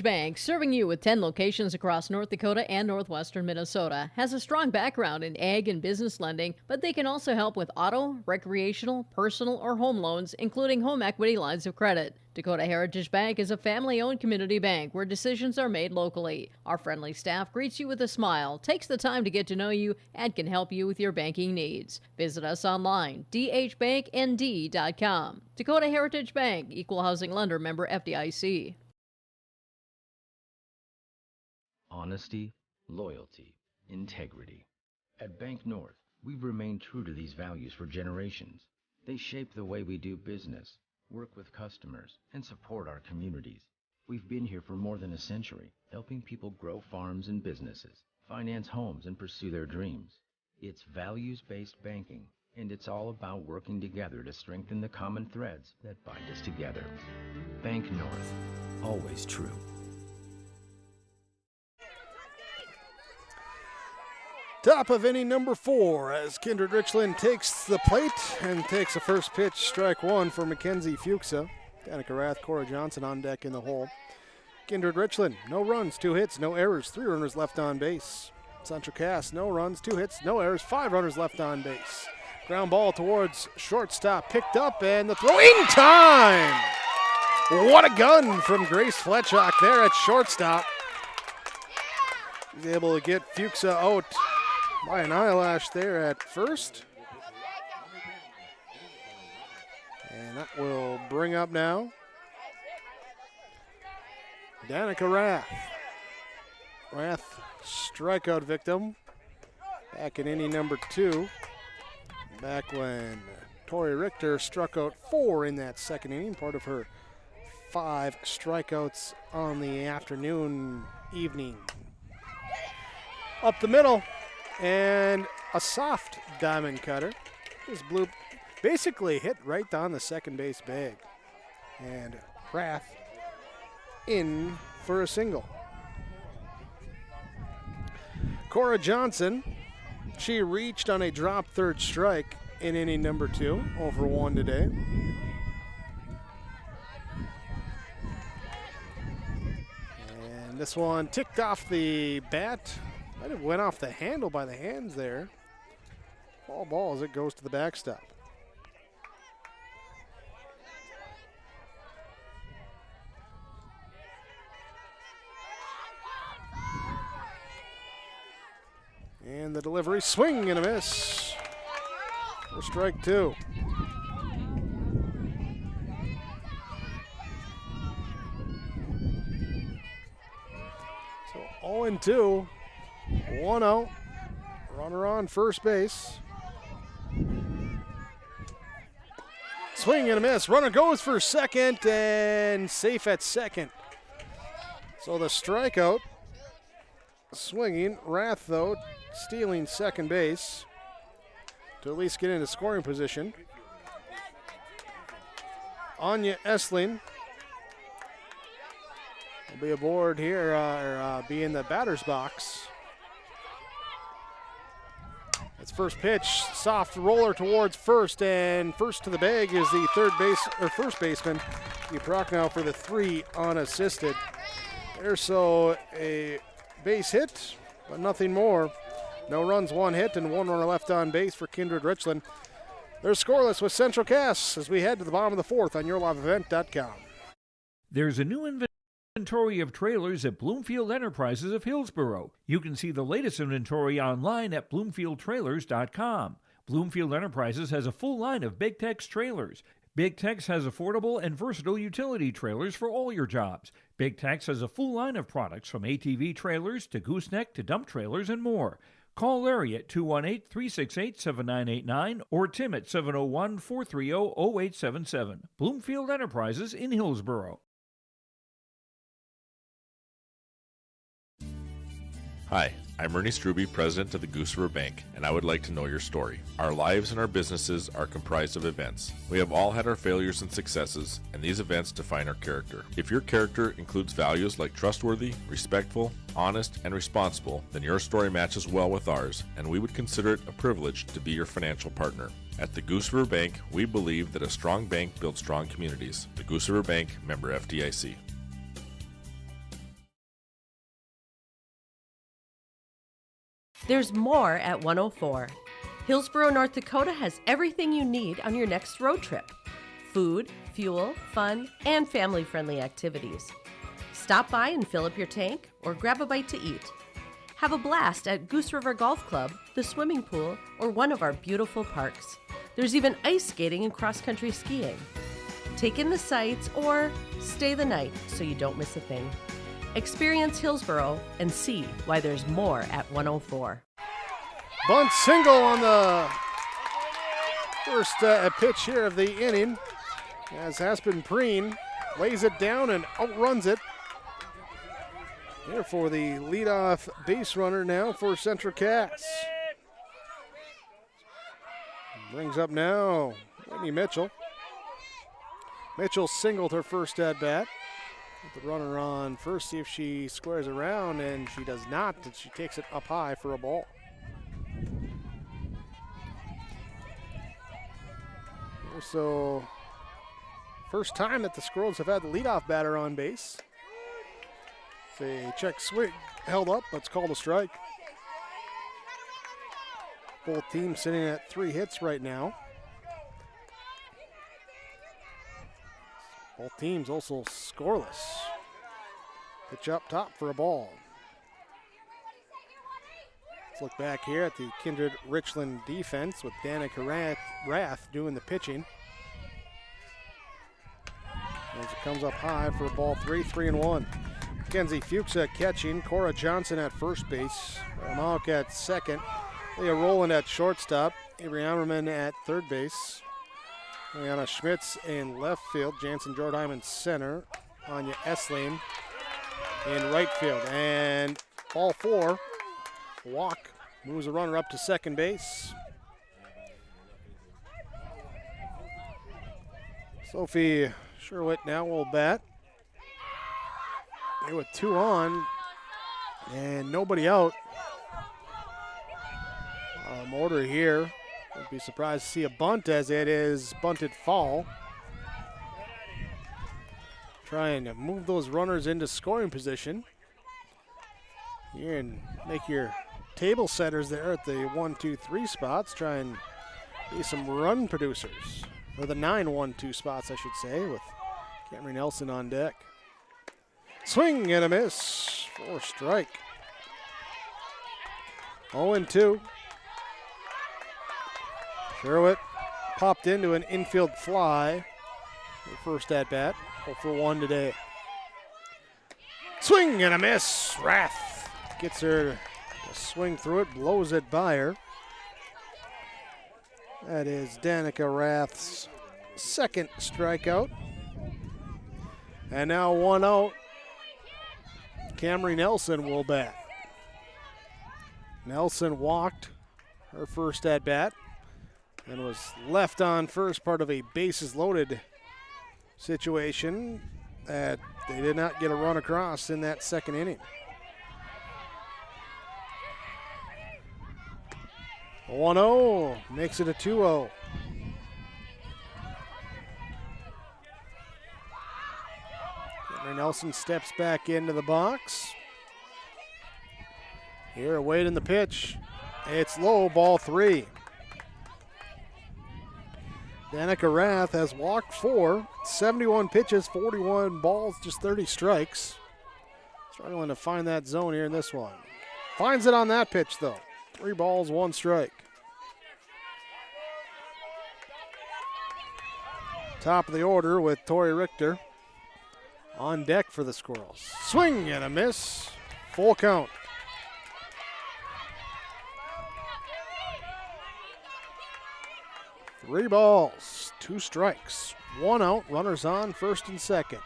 Bank, serving you with 10 locations across North Dakota and northwestern Minnesota, has a strong background in ag and business lending, but they can also help with auto, recreational, personal, or home loans, including home equity lines of credit. Dakota Heritage Bank is a family-owned community bank where decisions are made locally. Our friendly staff greets you with a smile, takes the time to get to know you, and can help you with your banking needs. Visit us online, dhbanknd.com. Dakota Heritage Bank, Equal Housing Lender, member FDIC. Honesty, loyalty, integrity. At Bank North, we've remained true to these values for generations. They shape the way we do business, work with customers, and support our communities. We've been here for more than a century, helping people grow farms and businesses, finance homes, and pursue their dreams. It's values-based banking, and it's all about working together to strengthen the common threads that bind us together. Bank North, always true. Top of inning number 4 as Kindred-Richland takes the plate and takes a first pitch, strike 1 for Mackenzie Fuchsa. Danica Rath, Cora Johnson on deck in the hole. Kindred-Richland, no runs, 2 hits, no errors, 3 runners left on base. Central Cass, no runs, 2 hits, no errors, 5 runners left on base. Ground ball towards shortstop, picked up, and the throw in time! What a gun from Grace Fletchock there at shortstop. He's able to get Fuchsa out by an eyelash there at first. And that will bring up now Danica Rath. Rath, strikeout victim, back in inning number 2. Back when Tori Richter struck out 4 in that second inning, part of her 5 strikeouts on the evening. Up the middle, and a soft diamond cutter. This blue basically hit right down the second base bag. And Rath in for a single. Cora Johnson, she reached on a drop third strike in inning number 2, 0-for-1 today. And this one ticked off the bat. Might have went off the handle by the hands there. Ball as it goes to the backstop. And the delivery, swing and a miss for strike 2. So 0-2, 1-0, runner on first base. Swing and a miss, runner goes for second and safe at second. So the strikeout, swinging, Rath though, stealing second base to at least get into scoring position. Anya Essling will be aboard here, be in the batter's box. It's first pitch, soft roller towards first, and first to the bag is the first baseman, Prochnow, for the 3 unassisted. There's so a base hit, but nothing more. No runs, 1 hit, and 1 runner left on base for Kindred-Richland. They're scoreless with Central Cass as we head to the bottom of the 4th on YourLiveEvent.com. There's a new inventory of trailers at Bloomfield Enterprises of Hillsborough. You can see the latest inventory online at BloomfieldTrailers.com. Bloomfield Enterprises has a full line of Big Tex trailers. Big Tex has affordable and versatile utility trailers for all your jobs. Big Tex has a full line of products from ATV trailers to gooseneck to dump trailers and more. Call Larry at 218-368-7989 or Tim at 701-430-0877. Bloomfield Enterprises in Hillsborough. Hi, I'm Ernie Struby, president of the Goose River Bank, and I would like to know your story. Our lives and our businesses are comprised of events. We have all had our failures and successes, and these events define our character. If your character includes values like trustworthy, respectful, honest, and responsible, then your story matches well with ours, and we would consider it a privilege to be your financial partner. At the Goose River Bank, we believe that a strong bank builds strong communities. The Goose River Bank, member FDIC. There's more at 104. Hillsborough, North Dakota has everything you need on your next road trip. Food, fuel, fun, and family-friendly activities. Stop by and fill up your tank or grab a bite to eat. Have a blast at Goose River Golf Club, the swimming pool, or one of our beautiful parks. There's even ice skating and cross-country skiing. Take in the sights or stay the night so you don't miss a thing. Experience Hillsborough and see why there's more at 104. Bunt single on the first pitch here of the inning as Aspen Preen lays it down and outruns it. Here for the leadoff base runner now for Central Cass. Brings up now Whitney Mitchell. Mitchell singled her first at bat. With the runner on first, see if she squares around, and she does not, and she takes it up high for a ball. So, first time that the Squirrels have had the leadoff batter on base. It's a check swing held up, but it's called a strike. Both teams sitting at 3 hits right now. Both teams also scoreless. Pitch up top for a ball. Let's look back here at the Kindred-Richland defense with Danica Rath doing the pitching. As it comes up high for ball 3, 3-1. Mackenzie Fuchs catching, Cora Johnson at first base, Malk at second, Leah Rowland at shortstop, Avery Ammerman at third base, Liana Schmitz in left field, Jansen Jordheim in center, Anya Essling in right field. And ball 4, walk, moves the runner up to second base. Sophie Sherwitt now will bat. Here with 2 on and nobody out. Mortar here. Would be surprised to see a bunt as it is bunted foul. Trying to move those runners into scoring position. Here and make your table setters there at the 1, 2, 3 spots. Try and be some run producers. Or the 9, 1, 2 spots, I should say, with Camry Nelson on deck. Swing and a miss for strike. 0-2. Sherwitt popped into an infield fly. Her first at bat. 0 for 1 today. Swing and a miss. Rath gets her to swing through it, blows it by her. That is Danica Rath's second strikeout. And now 1 out. Camry Nelson will bat. Nelson walked her first at bat and was left on first, part of a bases loaded situation that they did not get a run across in that second inning. 1-0 makes it a 2-0. Camry Nelson steps back into the box. Here, awaiting the pitch. It's low, ball 3. Danica Rath has walked 4, 71 pitches, 41 balls, just 30 strikes. Struggling to find that zone here in this one. Finds it on that pitch, though. 3 balls, 1 strike. Top of the order with Tori Richter on deck for the Squirrels. Swing and a miss. Full count. Three balls, 2 strikes, 1 out, runners on first and second.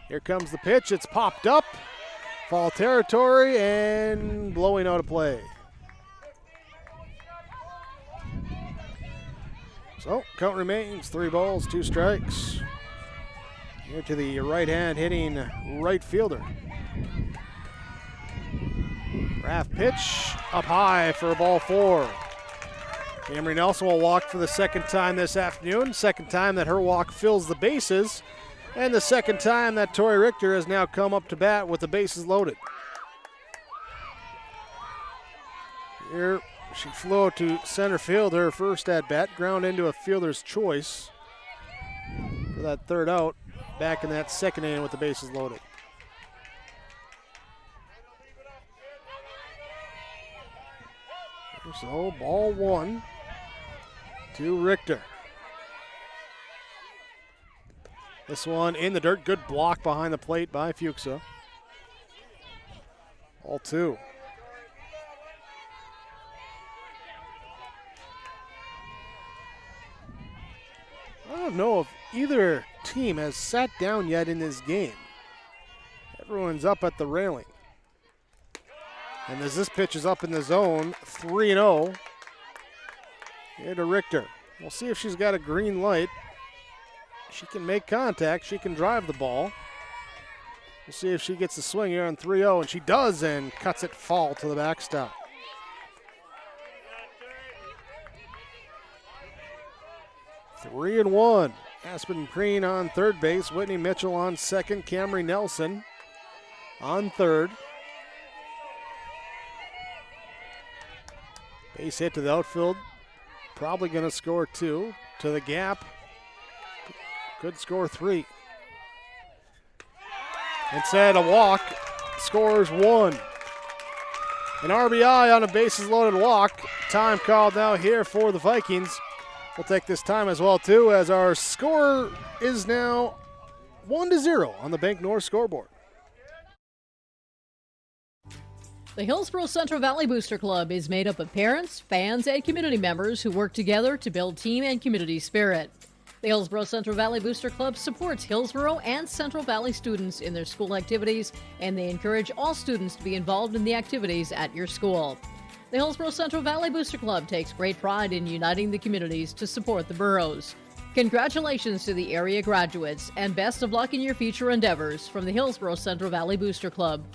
Here comes the pitch, it's popped up, foul territory, and blowing out of play. So, count remains, 3 balls, 2 strikes. Here to the right hand hitting right fielder. Rath pitch, up high for ball 4. Camry Nelson will walk for the second time this afternoon. Second time that her walk fills the bases. And the second time that Tori Richter has now come up to bat with the bases loaded. Here she flew to center field her first at bat. Ground into a fielder's choice for that third out. Back in that second inning with the bases loaded. So ball 1 to Richter. This one in the dirt. Good block behind the plate by Fuchsa. Ball 2. I don't know if either team has sat down yet in this game. Everyone's up at the railing. And as this pitch is up in the zone, 3-0. Here to Richter. We'll see if she's got a green light. She can make contact. She can drive the ball. We'll see if she gets the swing here on 3-0, and she does, and cuts it foul to the backstop. Three and 1. Aspen Preen on third base. Whitney Mitchell on second. Camry Nelson on third. Base hit to the outfield. Probably going to score 2. To the gap. Could score 3. Instead, a walk. Scores 1. An RBI on a bases-loaded walk. Time called now here for the Vikings. We'll take this time as well, too, as our score is now 1-0 on the Bank North scoreboard. The Hillsborough Central Valley Booster Club is made up of parents, fans, and community members who work together to build team and community spirit. The Hillsborough Central Valley Booster Club supports Hillsborough and Central Valley students in their school activities, and they encourage all students to be involved in the activities at your school. The Hillsborough Central Valley Booster Club takes great pride in uniting the communities to support the boroughs. Congratulations to the area graduates, and best of luck in your future endeavors from the Hillsborough Central Valley Booster Club.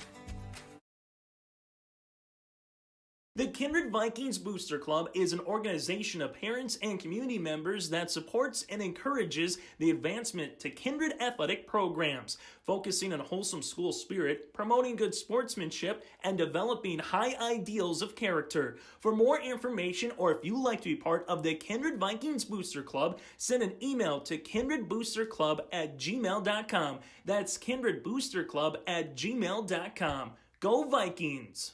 The Kindred Vikings Booster Club is an organization of parents and community members that supports and encourages the advancement to Kindred athletic programs, focusing on wholesome school spirit, promoting good sportsmanship, and developing high ideals of character. For more information, or if you'd like to be part of the Kindred Vikings Booster Club, send an email to kindredboosterclub@gmail.com. That's kindredboosterclub@gmail.com. Go Vikings!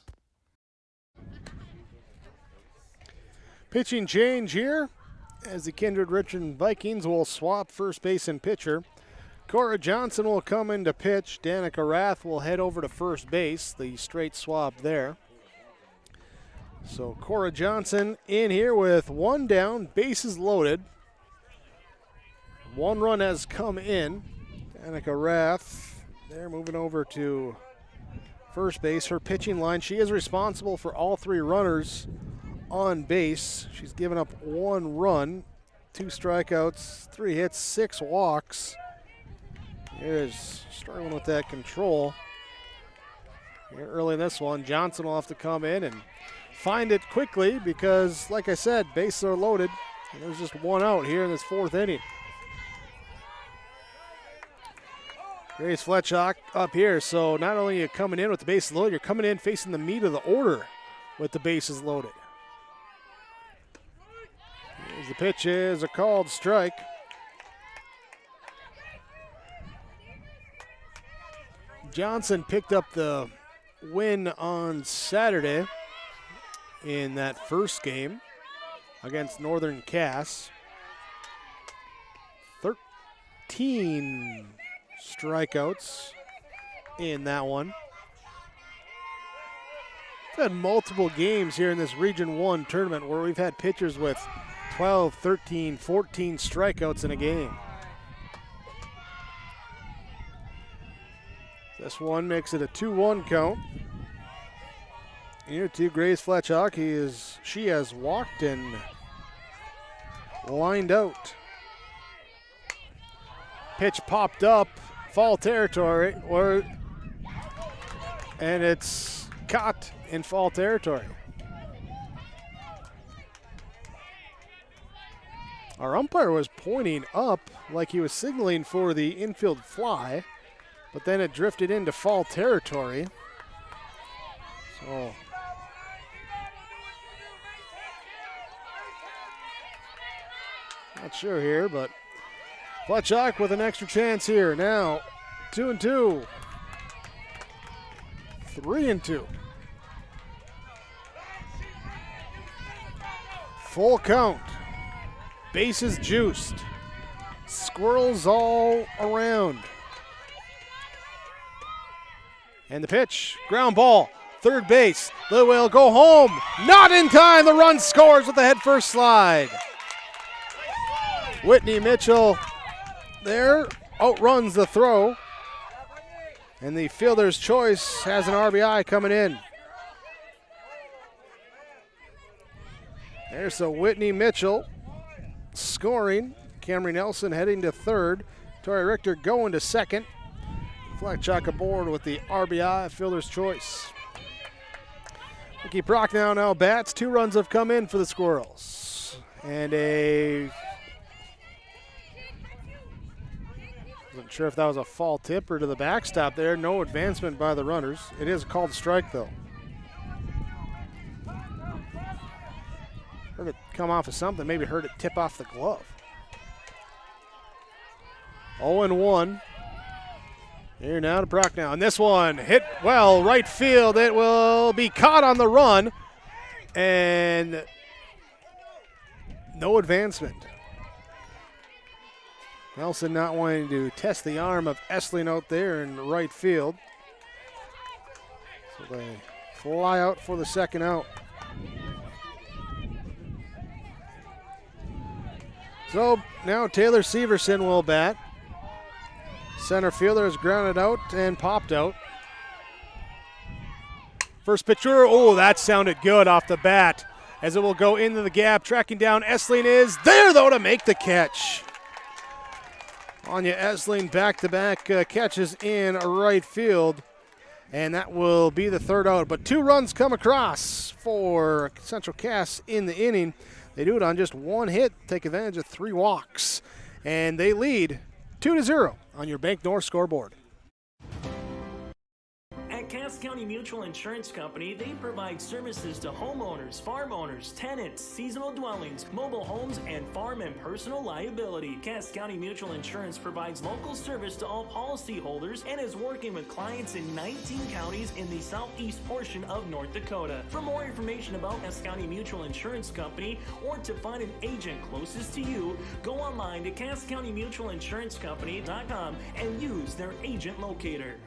Pitching change here as the Kindred-Richland Vikings will swap first base and pitcher. Cora Johnson will come in to pitch. Danica Rath will head over to first base, the straight swap there. So Cora Johnson in here with one down, bases loaded. One run has come in. Danica Rath, they're moving over to first base. Her pitching line, she is responsible for all three runners on base. She's given up one run, 2 strikeouts, 3 hits, 6 walks. Here's struggling with that control. Here early in this one, Johnson will have to come in and find it quickly because, like I said, bases are loaded. And there's just one out here in this 4th inning. Grace Fletchock up here. So not only are you coming in with the bases loaded, you're coming in facing the meat of the order with the bases loaded. As the pitch is a called strike. Johnson picked up the win on Saturday in that first game against Northern Cass. 13 strikeouts in that one. We've had multiple games here in this Region 1 tournament where we've had pitchers with 12, 13, 14 strikeouts in a game. This one makes it a 2-1 count. Here to Grace Fletchock. She has walked and lined out. Pitch popped up, foul territory, and it's caught in foul territory. Our umpire was pointing up like he was signaling for the infield fly, but then it drifted into foul territory. So not sure here, but Fletchock with an extra chance here. Now 2-2, 3-2. Full count. Bases juiced. Squirrels all around. And the pitch, ground ball, third base. They will go home. Not in time. The run scores with the head first slide. Whitney Mitchell there outruns the throw. And the fielder's choice has an RBI coming in. There's a Whitney Mitchell scoring. Camry Nelson heading to third. Tori Richter going to second. Fletchock aboard with the RBI, fielder's choice. Mickey Prochnow now bats. 2 runs have come in for the Squirrels. And wasn't sure if that was a fall tip or to the backstop there. No advancement by the runners. It is a called strike though. Heard it come off of something, maybe heard it tip off the glove. 0-1. Here now to Prochnow. And this one hit well, right field. It will be caught on the run. And no advancement. Nelson not wanting to test the arm of Essling out there in right field. So they fly out for the second out. So now Taylor Severson will bat. Center fielder is grounded out and popped out. First pitcher, oh, that sounded good off the bat as it will go into the gap. Tracking down Essling is there, though, to make the catch. Anya Essling back-to-back catches in right field, and that will be the third out. But 2 runs come across for Central Cass in the inning. They do it on just 1 hit, take advantage of 3 walks, and they lead 2-0 on your Bank North scoreboard. At Cass County Mutual Insurance Company, they provide services to homeowners, farm owners, tenants, seasonal dwellings, mobile homes, and farm and personal liability. Cass County Mutual Insurance provides local service to all policyholders and is working with clients in 19 counties in the southeast portion of North Dakota. For more information about Cass County Mutual Insurance Company or to find an agent closest to you, go online to CassCountyMutualInsuranceCompany.com and use their agent locator.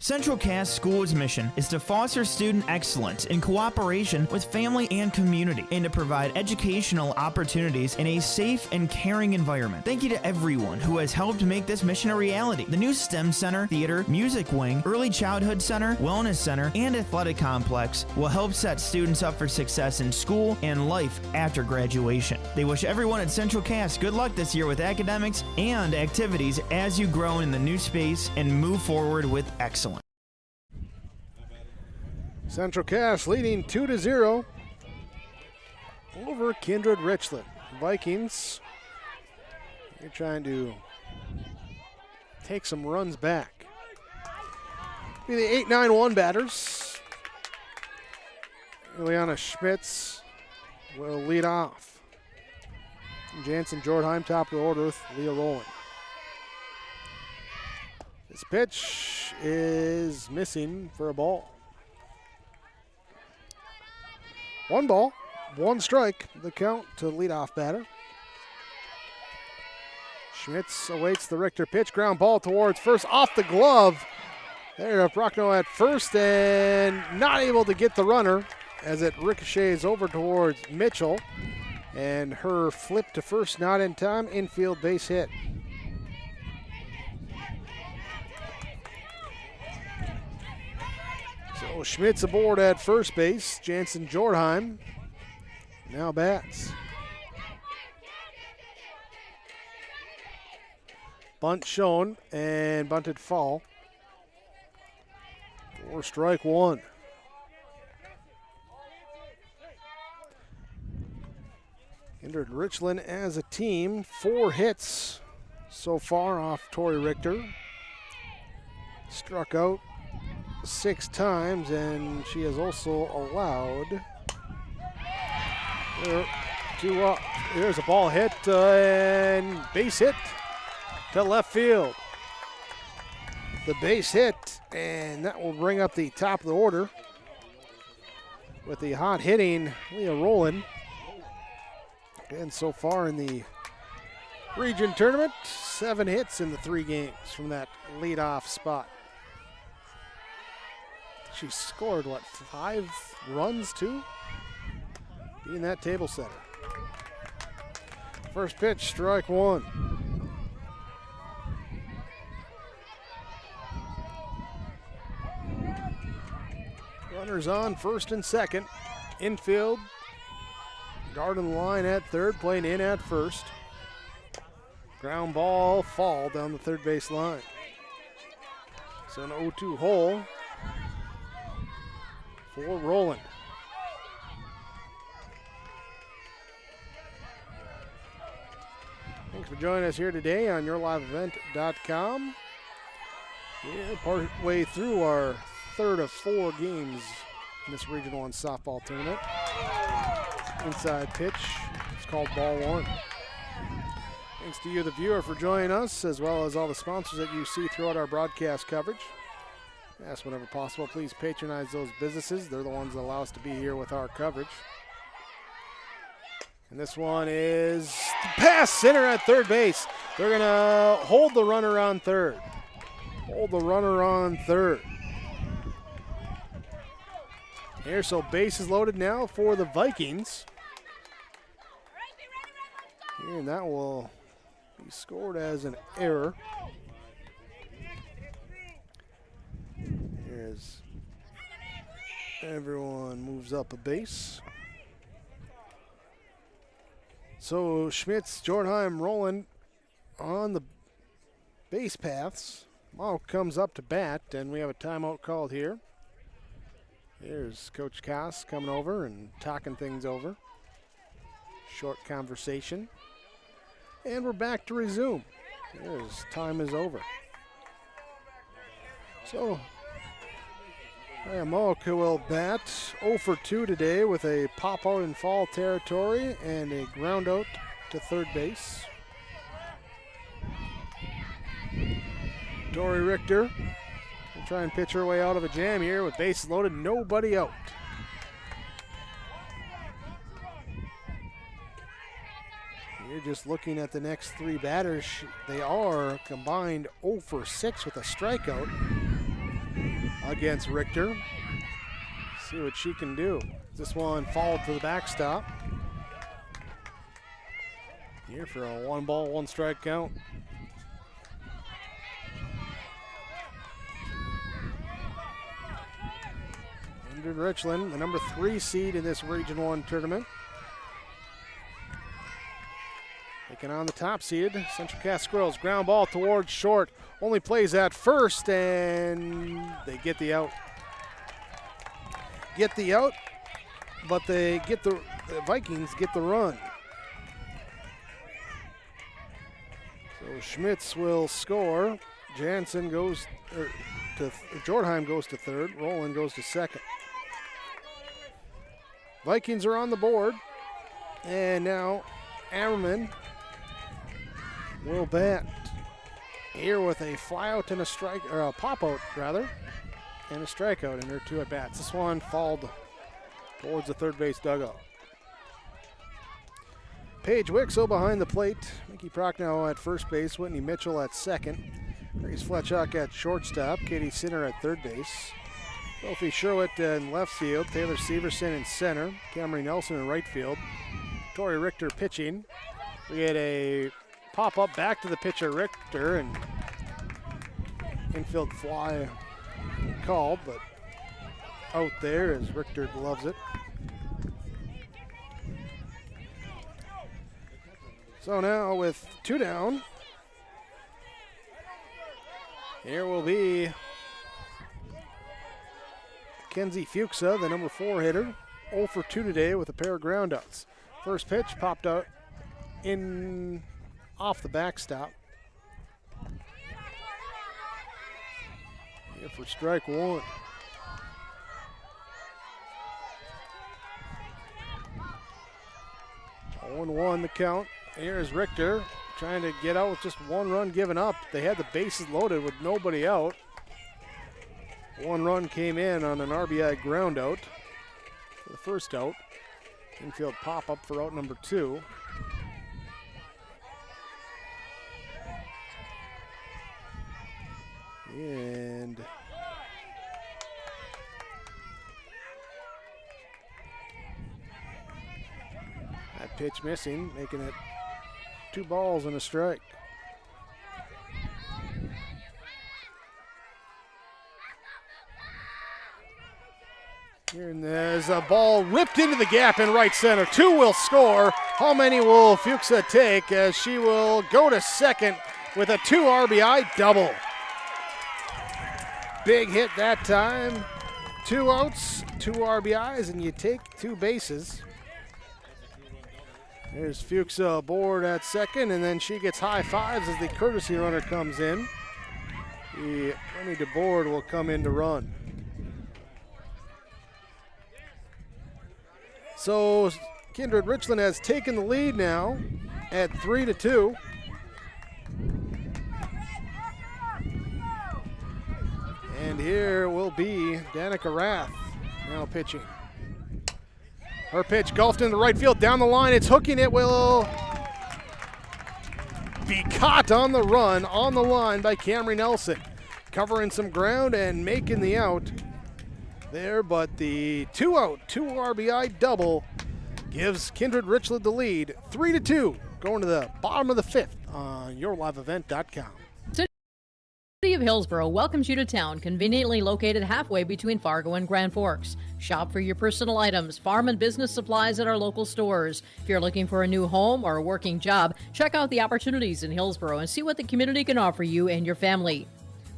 Central Cass School's mission is to foster student excellence in cooperation with family and community and to provide educational opportunities in a safe and caring environment. Thank you to everyone who has helped make this mission a reality. The new STEM Center, Theater, Music Wing, Early Childhood Center, Wellness Center, and Athletic Complex will help set students up for success in school and life after graduation. They wish everyone at Central Cass good luck this year with academics and activities as you grow in the new space and move forward with excellence. Central Cass leading 2-0 over Kindred-Richland. Vikings, they're trying to take some runs back. Be the 8-9-1 batters. Ileana Schmitz will lead off. Jansen Jordheim top of the order with Leah Rowland. This pitch is missing for a ball. 1 ball, 1 strike, the count to leadoff batter. Schmitz awaits the Richter pitch, ground ball towards first, off the glove. There, Prochnow at first and not able to get the runner as it ricochets over towards Mitchell. And her flip to first not in time, infield base hit. So Schmitz aboard at first base. Jansen Jordheim now bats. Bunt shown and bunted foul. For strike 1. Kindred-Richland as a team, 4 hits so far off Tori Richter. Struck out 6 times, and she has also allowed 2 up. There's a ball hit and base hit to left field. The base hit, and that will bring up the top of the order with the hot hitting Leah Rowland. And so far in the region tournament, 7 hits in the 3 games from that leadoff spot. She scored, 5 runs too? Being that table setter. First pitch, strike 1. Runners on first and second. Infield. Garden line at third, playing in at first. Ground ball, fall down the third base line. So an 0-2 hole for Rowland. Thanks for joining us here today on YourLiveEvent.com. We're partway through our third of 4 games in this Region 1 softball tournament. Inside pitch, it's called ball 1. Thanks to you, the viewer, for joining us, as well as all the sponsors that you see throughout our broadcast coverage. Yes, whenever possible, please patronize those businesses. They're the ones that allow us to be here with our coverage. And this one is pass center at third base. They're going to hold the runner on third. Hold the runner on third. Here, so base is loaded now for the Vikings. Here, and that will be scored as an error. Here's everyone moves up a base. So Schmitz, Jordheim, Roland on the base paths. Mao comes up to bat, and we have a timeout called here. Here's Coach Koss coming over and talking things over. Short conversation. And we're back to resume. Here's time is over. So, Moaka will bat 0 for 2 today with a pop out in foul territory and a ground out to third base. Tori Richter will try and pitch her way out of a jam here with bases loaded, nobody out. You're just looking at the next three batters. They are combined 0 for 6 with a strikeout against Richter. See what she can do. This one fouled to the backstop. Here for a 1-ball, 1-strike count. Kindred-Richland, the number 3 seed in this Region 1 tournament. Taking on the top seed, Central Cass Squirrels. Ground ball towards short. Only plays at first, and they get the out. Get the out, but they get the Vikings get the run. So Schmitz will score. Jansen goes to Jordheim goes to third. Roland goes to second. Vikings are on the board, and now Ammerman will bat here with a fly out and a strike, or a pop out rather, and a strikeout in her 2 at bats. This one fouled towards the third base dugout. Paige Wixel behind the plate. Mickey Prochnow at first base. Whitney Mitchell at second. Grace Fletchock at shortstop. Katie Sinner at third base. Sophie Sherwitt in left field. Taylor Severson in center. Camry Nelson in right field. Tori Richter pitching. We get a pop up back to the pitcher Richter, and infield fly called, but out there as Richter loves it. So now with 2 down, here will be Kenzie Fuchsa, the number 4 hitter, 0 for 2 today with a pair of groundouts. First pitch popped out in off the backstop. Here for strike 1. Oh, 1-1 the count. Here's Richter trying to get out with just 1 run given up. They had the bases loaded with nobody out. 1 run came in on an RBI ground out for the first out. Infield pop up for out number 2. And that pitch missing, making it 2 balls and a strike. Here, and there's a ball ripped into the gap in right center. 2 will score. How many will Fuchsa take, as she will go to second with a 2 RBI double? Big hit that time. 2 outs, 2 RBIs, and you take 2 bases. There's Fuchsa aboard at second, and then she gets high fives as the courtesy runner comes in. The Remy DeBoard will come in to run. So Kindred-Richland has taken the lead now at 3-2. And here will be Danica Rath now pitching. Her pitch golfed into the right field down the line. It's hooking. It will be caught on the run on the line by Camry Nelson. Covering some ground and making the out there, but the 2-out, 2 RBI double gives Kindred-Richland the lead, 3-2, going to the bottom of the 5th on yourliveevent.com. City of Hillsborough welcomes you to town, conveniently located halfway between Fargo and Grand Forks. Shop for your personal items, farm and business supplies at our local stores. If you're looking for a new home or a working job, check out the opportunities in Hillsborough and see what the community can offer you and your family.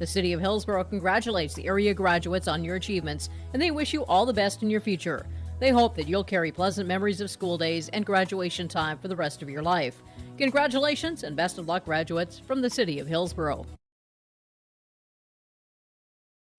The City of Hillsborough congratulates the area graduates on your achievements, and they wish you all the best in your future. They hope that you'll carry pleasant memories of school days and graduation time for the rest of your life. Congratulations and best of luck, graduates, from the City of Hillsborough.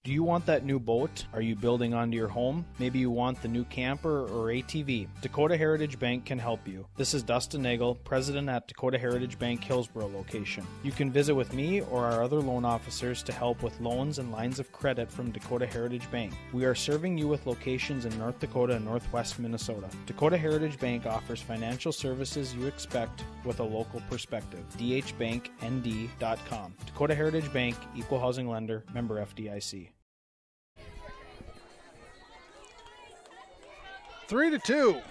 Do you want that new boat? Are you building onto your home? Maybe you want the new camper or ATV. Dakota Heritage Bank can help you. This is Dustin Nagel, president at Dakota Heritage Bank Hillsborough location. You can visit with me or our other loan officers to help with loans and lines of credit from Dakota Heritage Bank. We are serving you with locations in North Dakota and Northwest Minnesota. Dakota Heritage Bank offers financial services you expect with a local perspective. dhbanknd.com. Dakota Heritage Bank, Equal Housing Lender, member FDIC. 3-2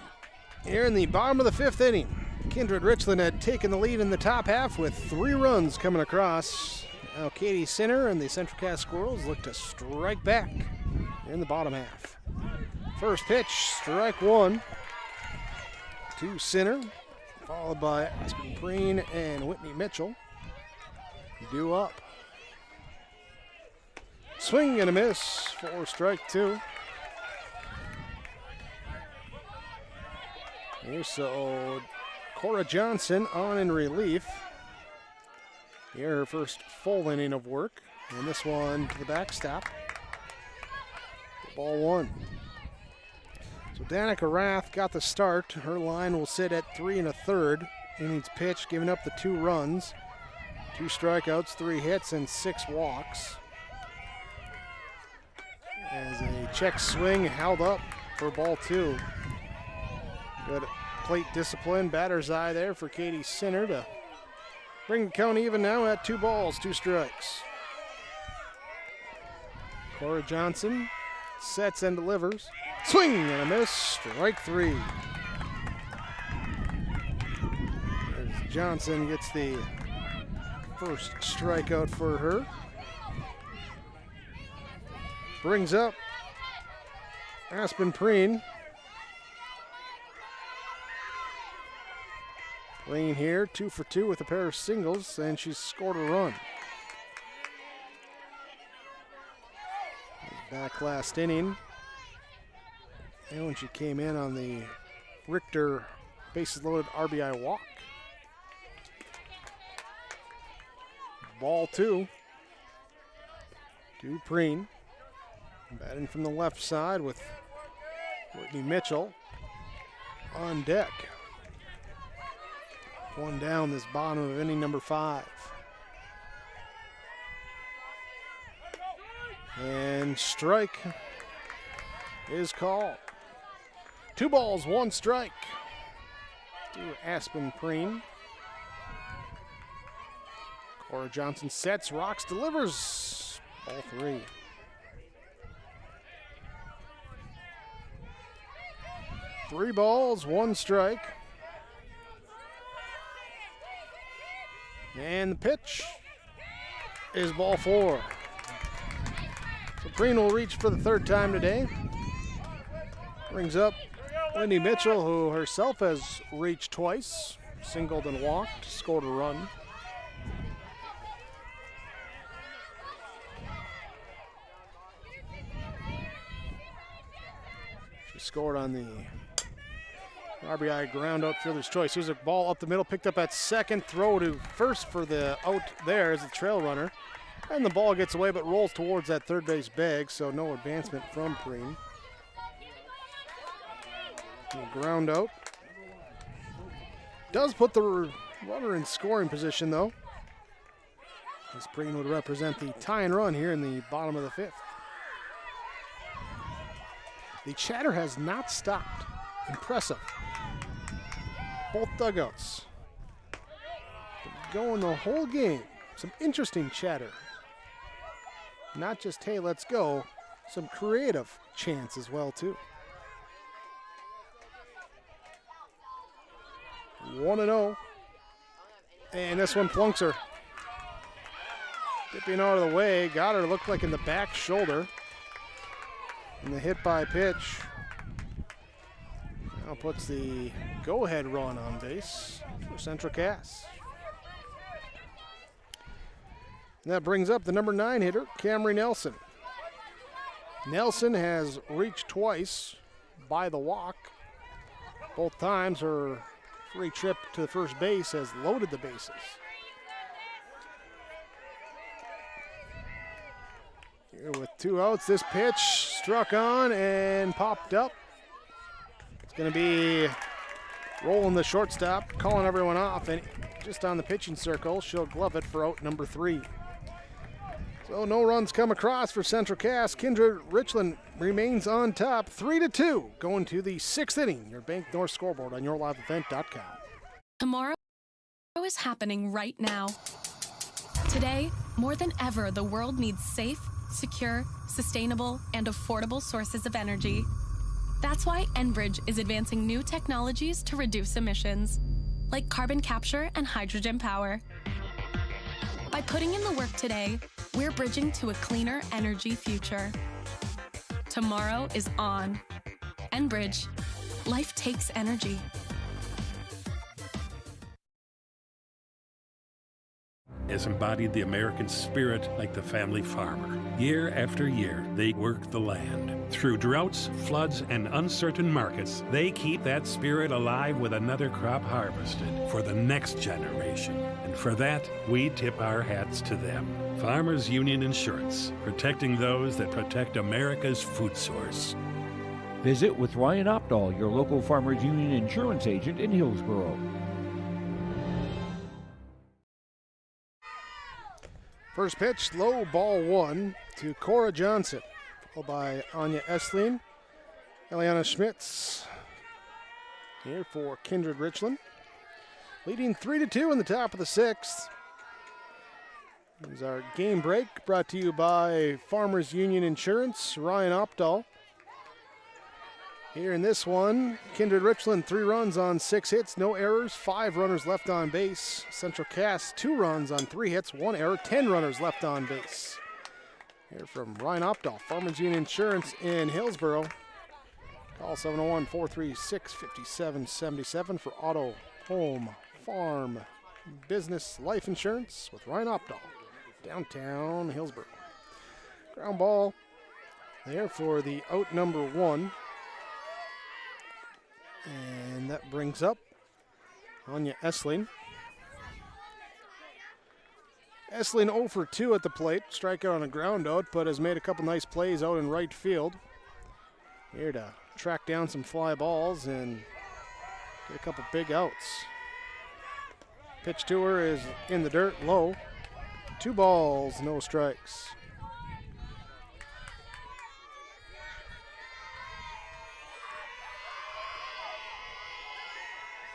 here in the bottom of the 5th inning. Kindred-Richland had taken the lead in the top half with 3 runs coming across. Now Katie Sinner and the Central Cass Squirrels look to strike back in the bottom half. First pitch, strike 1 to Sinner, followed by Aspen Preen and Whitney Mitchell. Due up. Swing and a miss for strike 2. Here, so Cora Johnson on in relief. Here, her first full inning of work. And this one to the backstop. Ball 1. So Danica Rath got the start. Her line will sit at 3 1/3. Innings pitch, giving up the 2 runs. 2 strikeouts, 3 hits, and 6 walks. As a check swing held up for ball 2. Good plate discipline, batter's eye there for Katie Sinner to bring the count even now at 2 balls, 2 strikes. Cora Johnson sets and delivers. Swing and a miss, strike 3. As Johnson gets the first strikeout for her. Brings up Aspen Preen. Preen here, 2 for 2 with a pair of singles, and she's scored a run. Back last inning. And when she came in on the Richter bases loaded RBI walk. Ball 2 to Preen. Batting from the left side with Whitney Mitchell on deck. 1 down this bottom of inning number 5. And strike is called. 2 balls, 1 strike to Aspen Preen. Cora Johnson sets, rocks, delivers. Ball 3. Three balls, 1 strike. And the pitch is ball 4. So Preen will reach for the 3rd time today. Brings up Whitney Mitchell, who herself has reached twice, singled and walked, scored a run. She scored on the RBI ground out fielder's choice. Here's a ball up the middle, picked up at second, throw to first for the out there as the trail runner. And the ball gets away but rolls towards that third base bag, so no advancement from Preen. Ground out. Does put the runner in scoring position though, as Preen would represent the tie and run here in the bottom of the 5th. The chatter has not stopped. Impressive. Both dugouts. Going the whole game. Some interesting chatter. Not just, hey, let's go. Some creative chants as well, too. 1-0. And this one plunks her. Dipping out of the way. Got her, looked like in the back shoulder. And the hit by pitch. Now puts the go-ahead run on base for Central Cass. And that brings up the number 9 hitter, Camry Nelson. Nelson has reached twice by the walk. Both times her free trip to the first base has loaded the bases. Here with 2 outs, this pitch struck on and popped up. It's going to be rolling the shortstop, calling everyone off, and just on the pitching circle, she'll glove it for out number 3. So no runs come across for Central Cass. Kindred-Richland remains on top, 3-2, going to the 6th inning. Your Bank North scoreboard on yourliveevent.com. Tomorrow is happening right now. Today, more than ever, the world needs safe, secure, sustainable, and affordable sources of energy. That's why Enbridge is advancing new technologies to reduce emissions, like carbon capture and hydrogen power. By putting in the work today, we're bridging to a cleaner energy future. Tomorrow is on. Enbridge. Life takes energy. Has embodied the American spirit like the family farmer. Year after year, they work the land. Through droughts, floods, and uncertain markets, they keep that spirit alive with another crop harvested for the next generation. And for that, we tip our hats to them. Farmers Union Insurance, protecting those that protect America's food source. Visit with Ryan Opdahl, your local Farmers Union insurance agent in Hillsborough. First pitch, low, ball 1 to Cora Johnson, followed by Anya Esslin. Eliana Schmitz here for Kindred-Richland. Leading 3-2 in the top of the 6th. Here's our game break, brought to you by Farmers Union Insurance, Ryan Opdahl. Here in this one, Kindred-Richland 3 runs on 6 hits, no errors, 5 runners left on base. Central Cass 2 runs on 3 hits, 1 error, 10 runners left on base. Here from Ryan Opdahl, Farmers Union Insurance in Hillsborough. Call 701-436-5777 for auto, home, farm, business, life insurance with Ryan Opdahl, downtown Hillsborough. Ground ball there for the out number 1. And that brings up Anya Esslin. Esslin 0 for 2 at the plate. Strikeout on a ground out, but has made a couple nice plays out in right field. Here to track down some fly balls and get a couple big outs. Pitch to her is in the dirt, low. 2 balls, no strikes.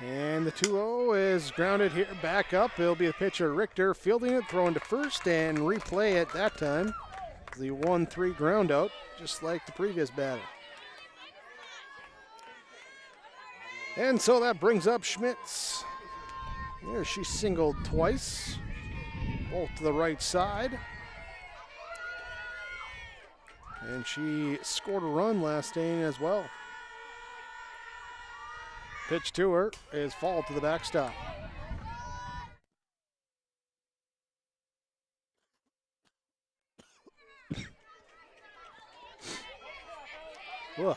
And the 2-0 is grounded here, back up. It'll be the pitcher Richter fielding it, throwing to first, and replay it that time. The 1-3 ground out, just like the previous batter. And so that brings up Schmitz. There, she singled twice, both to the right side. And she scored a run last inning as well. Pitch to her is fouled to the backstop. Whoa.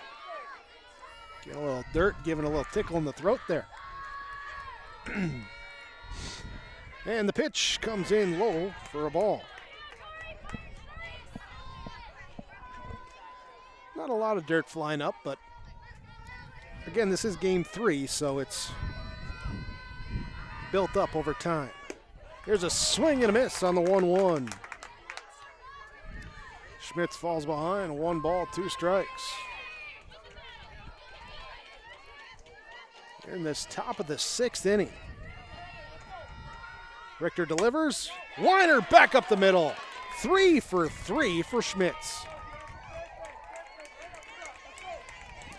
Getting a little dirt, giving a little tickle in the throat there. And the pitch comes in low for a ball. Not a lot of dirt flying up, but again, this is game 3, so it's built up over time. Here's a swing and a miss on the 1-1. Schmitz falls behind, 1 ball, 2 strikes. in this top of the 6th inning. Richter delivers. Weiner back up the middle. 3 for 3 for Schmitz.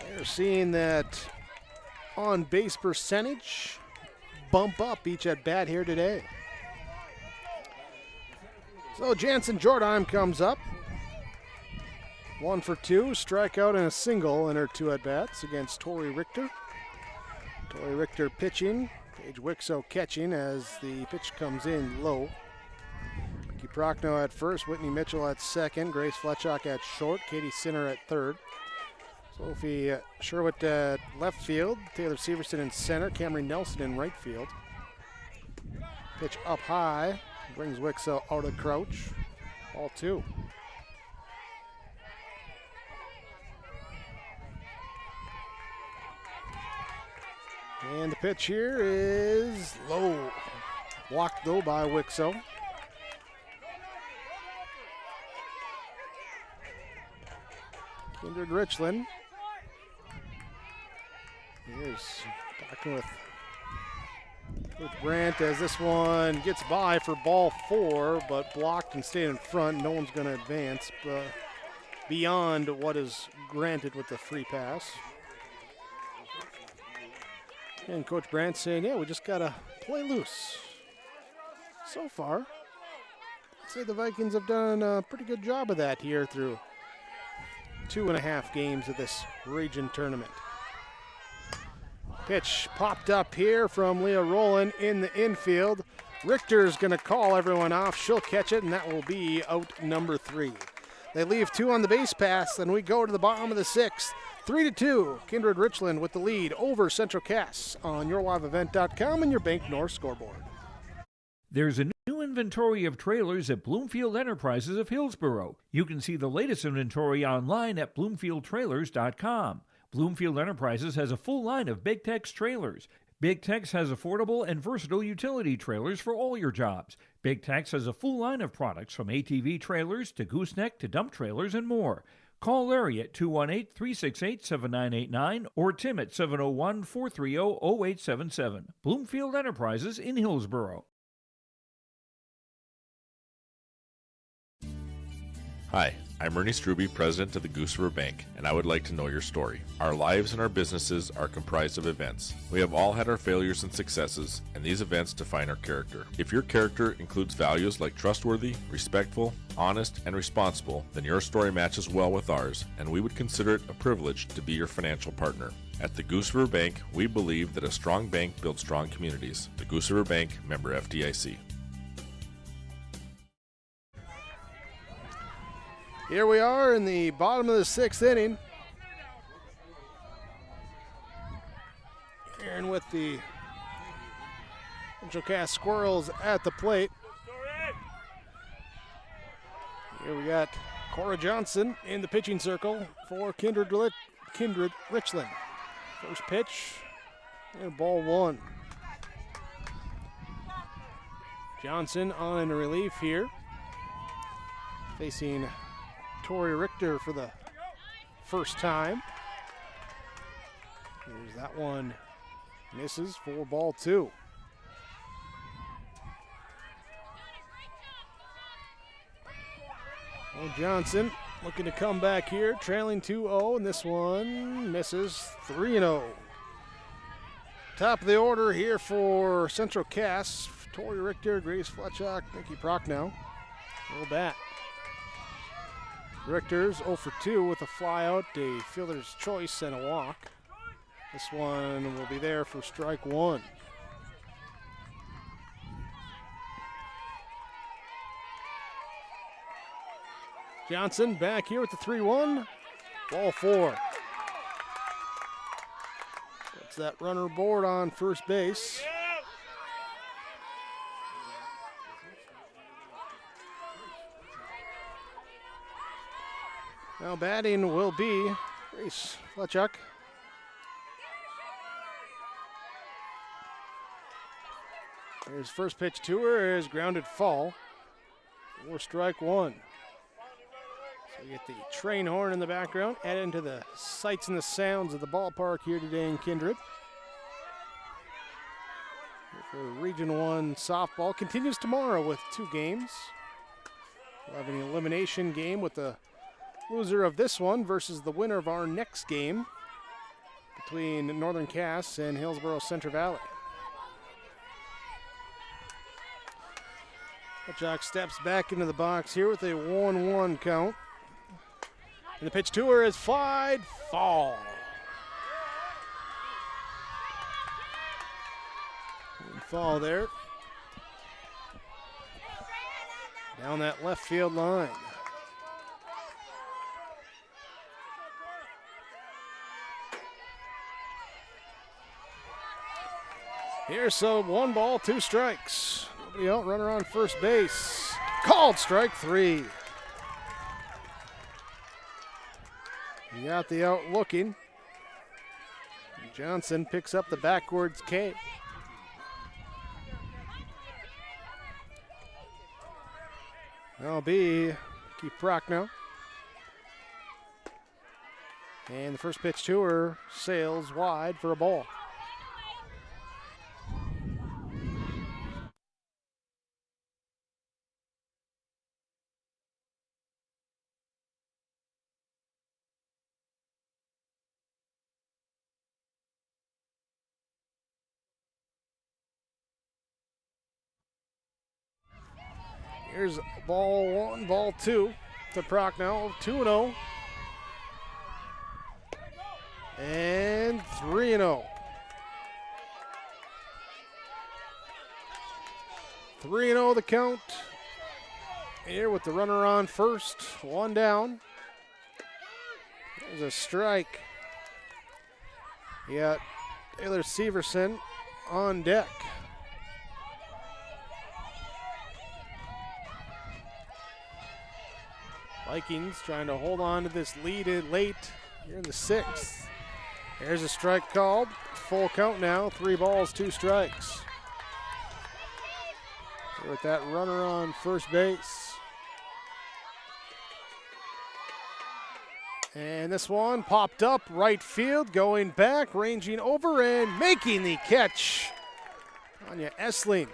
They're seeing that on base percentage bump up each at bat here today. So Jansen Jordan comes up. 1 for 2, strikeout and a single in her 2 at bats against Tori Richter. Tori Richter pitching, Paige Wixow catching as the pitch comes in low. Vicky Prochnow at first, Whitney Mitchell at second, Grace Fletchock at short, Katie Sinner at third. Sophie Sherwood at left field, Taylor Severson in center, Camry Nelson in right field. Pitch up high, brings Wixow out of crouch. Ball 2. And the pitch here is low. Blocked though by Wixow. Kindred-Richland. Here's talking with Brandt as this one gets by for ball 4, but blocked and stayed in front. No one's going to advance beyond what is granted with the free pass. And Coach Brandt saying, yeah, we just got to play loose. So far, I'd say the Vikings have done a pretty good job of that here through 2.5 games of this region tournament. Pitch popped up here from Leah Rowland in the infield. Richter's going to call everyone off. She'll catch it, and that will be out number 3. They leave 2 on the base pass, and we go to the bottom of the 6th. 3-2, Kindred-Richland with the lead over Central Cass on YourLiveEvent.com and your Bank North scoreboard. There's a new inventory of trailers at Bloomfield Enterprises of Hillsborough. You can see the latest inventory online at BloomfieldTrailers.com. Bloomfield Enterprises has a full line of Big Tex trailers. Big Tex has affordable and versatile utility trailers for all your jobs. Big Tex has a full line of products from ATV trailers to gooseneck to dump trailers and more. Call Larry at 218-368-7989 or Tim at 701-430-0877. Bloomfield Enterprises in Hillsborough. Hi, I'm Ernie Struby, president of the Goose River Bank, and I would like to know your story. Our lives and our businesses are comprised of events. We have all had our failures and successes, and these events define our character. If your character includes values like trustworthy, respectful, honest, and responsible, then your story matches well with ours, and we would consider it a privilege to be your financial partner. At the Goose River Bank, we believe that a strong bank builds strong communities. The Goose River Bank, member FDIC. Here we are in the bottom of the 6th inning. And with the Central Cass Squirrels at the plate. Here we got Cora Johnson in the pitching circle for Kindred-Richland. First pitch, and ball 1. Johnson on in relief here, facing Tori Richter for the first time. Here's that one, misses for ball 2. Well, Johnson looking to come back here, trailing 2-0, and this one misses 3-0. Top of the order here for Central Cass, Tori Richter, Grace Fletchock, Nikki Prochnow. Little bat. Richter's 0 for 2 with a flyout, a fielder's choice, and a walk. This one will be there for strike 1. Johnson back here with the 3-1. Ball 4. Gets that runner board on first base. Now batting will be Grace Fletchock. Here's first pitch to her is grounded foul for strike 1. So you get the train horn in the background, add into the sights and the sounds of the ballpark here today in Kindred. for Region 1 softball continues tomorrow with 2 games. We'll have an elimination game with the loser of this one versus the winner of our next game between Northern Cass and Hillsborough Central Valley. Jock steps back into the box here with a 1-1 count. And the pitch to her is flied, fall. And fall there. Down that left field line. Here's so 1 ball, 2 strikes. Nobody out, runner on first base. Called strike 3. He got the out looking. Johnson picks up the backwards K. That'll be Keith Prochnow. And the first pitch to her sails wide for a ball. Here's ball 1, ball 2 to Prochnow, 2-0. And 3-0. 3-0 the count. Here with the runner on first, 1 down. There's a strike. You got Taylor Severson on deck. Vikings trying to hold on to this lead in late here in the 6th. There's a strike called. Full count now, 3 balls, 2 strikes. Here with that runner on first base. And this one popped up right field, going back, ranging over and making the catch. Anya Essling.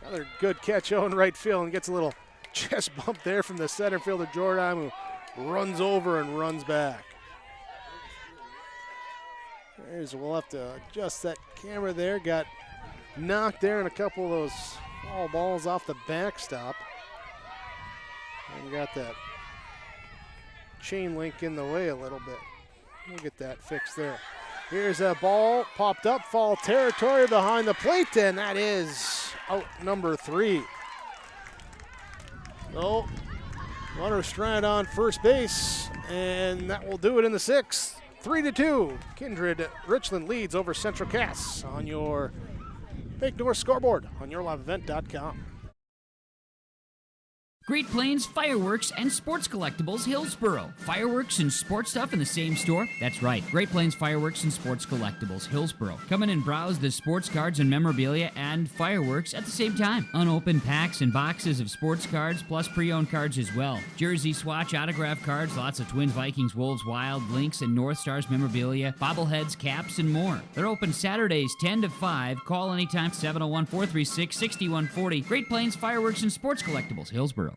Another good catch on right field and gets a little chest bump there from the center fielder Jordan, who runs over and runs back. We'll have to adjust that camera there. Got knocked there and a couple of those foul balls off the backstop. And got that chain link in the way a little bit. We'll get that fixed there. Here's a ball popped up, foul territory behind the plate, and that is out number 3. So, runner stranded on first base, and that will do it in the 6th. 3-2, Kindred-Richland leads over Central Cass on your Big North scoreboard on yourliveevent.com. Great Plains Fireworks and Sports Collectibles Hillsborough. Fireworks and sports stuff in the same store? That's right. Great Plains Fireworks and Sports Collectibles Hillsborough. Come in and browse the sports cards and memorabilia and fireworks at the same time. Unopened packs and boxes of sports cards plus pre-owned cards as well. Jersey swatch autograph cards, lots of Twins, Vikings, Wolves, Wild, Lynx, and North Stars memorabilia, bobbleheads, caps, and more. They're open Saturdays 10 to 5. Call anytime 701-436-6140. Great Plains Fireworks and Sports Collectibles Hillsborough.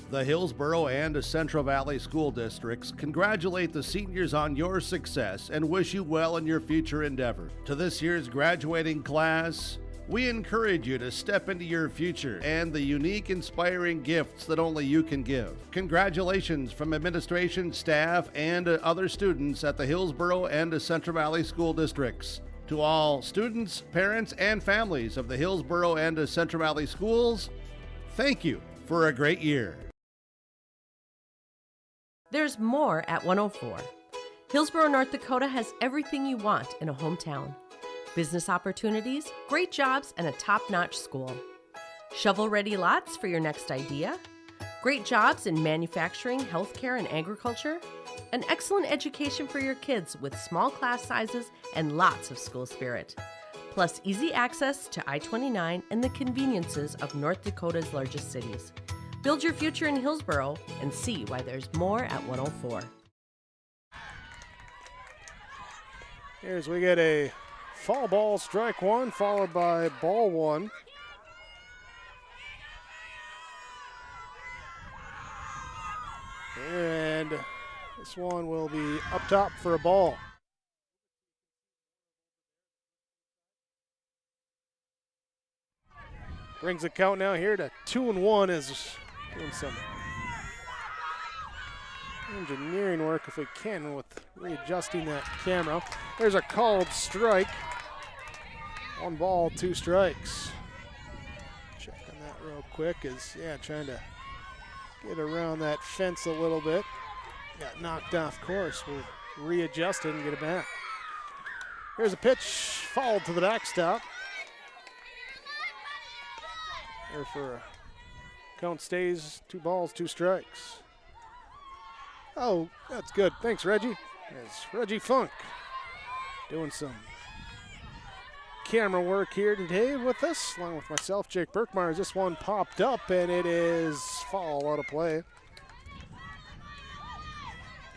The Hillsborough and Central Valley School Districts congratulate the seniors on your success and wish you well in your future endeavor. To this year's graduating class, we encourage you to step into your future and the unique, inspiring gifts that only you can give. Congratulations from administration, staff, and other students at the Hillsborough and Central Valley School Districts. To all students, parents, and families of the Hillsborough and Central Valley Schools, thank you for a great year. There's more at 104. Hillsborough, North Dakota has everything you want in a hometown. Business opportunities, great jobs, and a top-notch school. Shovel-ready lots for your next idea. Great jobs in manufacturing, healthcare, and agriculture. An excellent education for your kids with small class sizes and lots of school spirit. Plus easy access to I-29 and the conveniences of North Dakota's largest cities. Build your future in Hillsborough and see why there's more at 104. Here's we get a Foul ball, strike one, followed by ball one. And this one will be up top for a ball. Brings the count now here to 2-1 as doing some engineering work if we can with readjusting that camera. There's a called strike. 1 ball, 2 strikes. Checking that real quick is, trying to get around that fence a little bit. Got knocked off course. We'll readjust it and get it back. Here's a pitch, fouled to the backstop. There for count stays, 2 balls, 2 strikes. Oh, that's good. Thanks, Reggie. There's Reggie Funk doing some camera work here today with us, along with myself, Jake Berkmeyer. This one popped up, and it is foul out of play.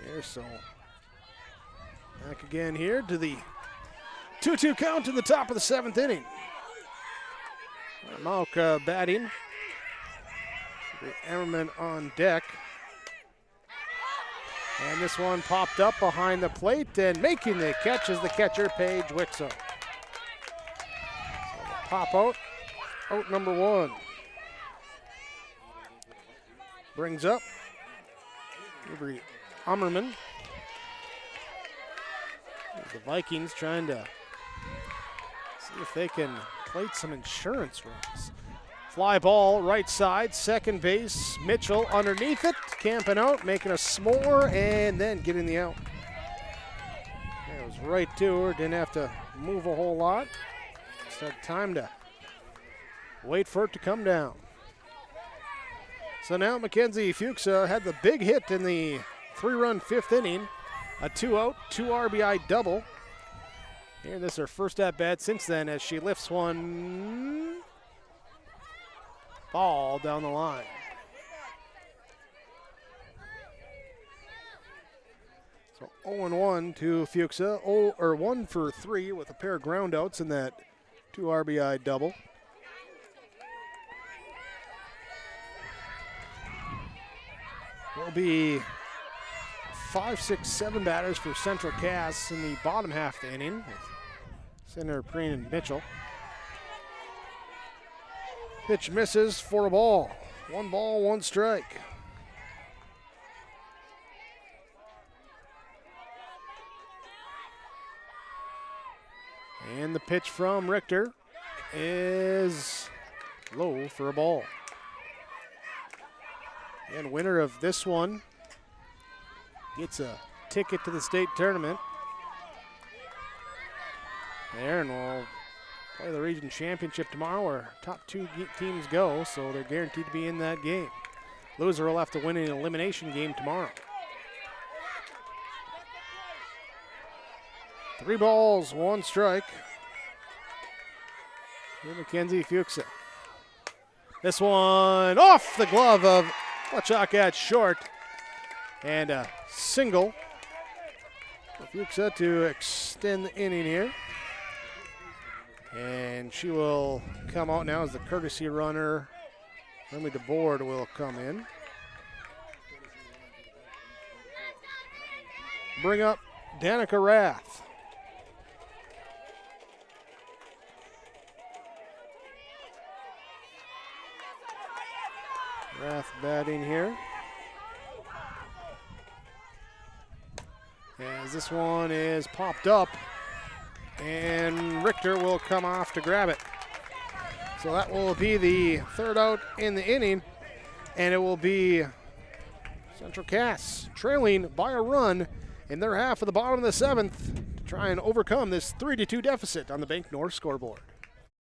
There, so back again here to the 2-2 count in the top of the 7th inning. Malka batting. Emmerman on deck. And this one popped up behind the plate, and making the catch is the catcher, Paige Wixom. So the pop out number 1. Brings up Avery Ummerman. The Vikings trying to see if they can plate some insurance runs. Fly ball, right side, second base. Mitchell underneath it, camping out, making a s'more, and then getting the out. It was right to her, didn't have to move a whole lot. Just had time to wait for it to come down. So now Mackenzie Fuchsa had the big hit in the 3-run 5th inning. A 2-out, 2 RBI double. Here, this is her first at-bat since then as she lifts one ball down the line. So 0-1 to Fuchsa, 1 for 3 with a pair of groundouts in that 2 RBI double. Will be 5, 6, 7 batters for Central Cass in the bottom half of the inning with center Preen and Mitchell. Pitch misses for a ball. 1 ball, 1 strike. And the pitch from Richter is low for a ball. And winner of this one gets a ticket to the state tournament. There, and we'll play the region championship tomorrow where top 2 teams go, so they're guaranteed to be in that game. Loser will have to win an elimination game tomorrow. 3 balls, 1 strike. Here, Mackenzie Fuchsa. This one off the glove of Fletchak at short. And a single for Fuchsa to extend the inning here. And she will come out now as the courtesy runner. Remy DeBoard will come in. Bring up Danica Rath. Rath batting here. As this one is popped up, and Richter will come off to grab it. So that will be the 3rd out in the inning, and it will be Central Cass trailing by a run in their half of the bottom of the 7th to try and overcome this 3-2 deficit on the Bank North scoreboard.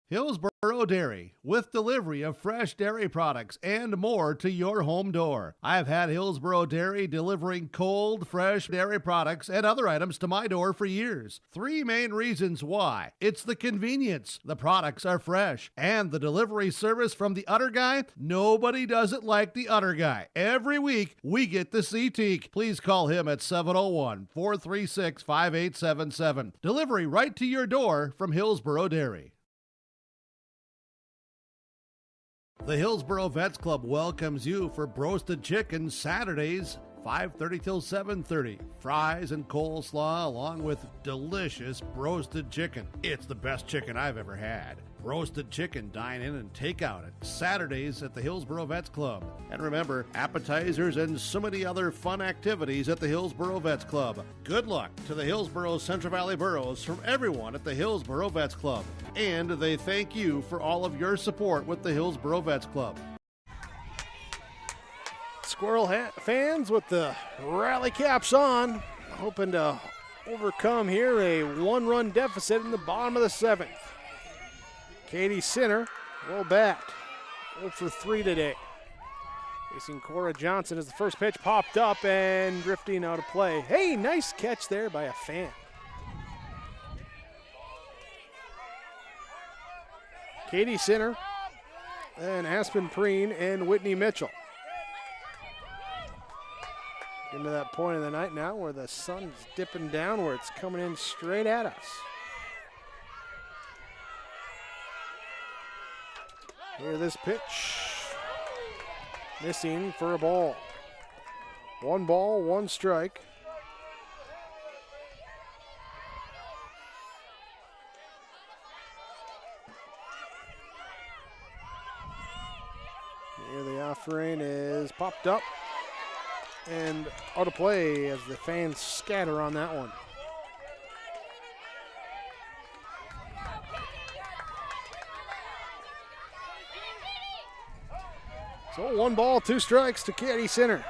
Hillsboro Dairy, with delivery of fresh dairy products and more to your home door. I've had Hillsboro Dairy delivering cold, fresh dairy products and other items to my door for years. 3 main reasons why. It's the convenience, the products are fresh, and the delivery service from the Udder Guy. Nobody does it like the Udder Guy. Every week, we get to see Teak. Please call him at 701-436-5877. Delivery right to your door from Hillsboro Dairy. The Hillsboro Vets Club welcomes you for Broasted Chicken Saturdays, 5:30 till 7:30. Fries and coleslaw along with delicious broasted chicken. It's the best chicken I've ever had. Roasted chicken, dine in and take out at Saturdays at the Hillsboro Vets Club. And remember, appetizers and so many other fun activities at the Hillsboro Vets Club. Good luck to the Hillsboro Central Valley Boroughs from everyone at the Hillsboro Vets Club. And they thank you for all of your support with the Hillsboro Vets Club. Squirrel fans with the rally caps on, hoping to overcome here a 1-run deficit in the bottom of the 7th. Katie Sinner will bat. 0 for 3 today. Facing Cora Johnson as the first pitch popped up and drifting out of play. Hey, nice catch there by a fan. Katie Sinner and Aspen Preen and Whitney Mitchell. Getting to that point of the night now where the sun's dipping downward. It's coming in straight at us. Here this pitch. Missing for a ball. 1 ball, 1 strike. Here the offering is popped up and out of play as the fans scatter on that one. So 1 ball, 2 strikes to Katie Sinner.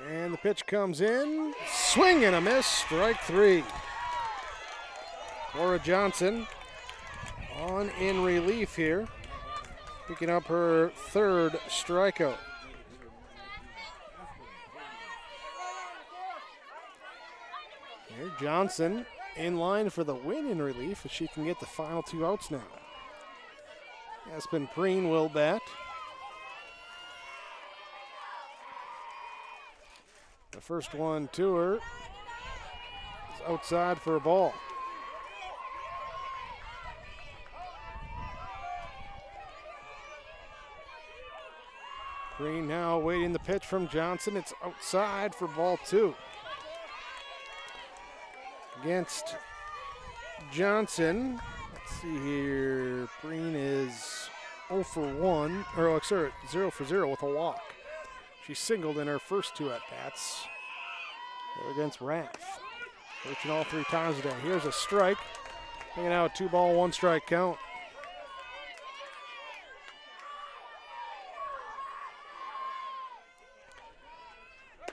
And the pitch comes in. Swing and a miss, strike 3. Cora Johnson on in relief here, picking up her 3rd strikeout. Here Johnson in line for the win in relief if she can get the final 2 outs now. Aspen Preen will bat. The first one to her is outside for a ball. Preen now awaiting the pitch from Johnson. It's outside for ball 2. Against Johnson. Let's see here. Preen is 0 for 1, or sorry, 0 for 0 with a walk. She singled in her first 2 at-bats against Rath. Reaching all 3 times today. Here's a strike. Hanging out 2 ball, 1 strike count.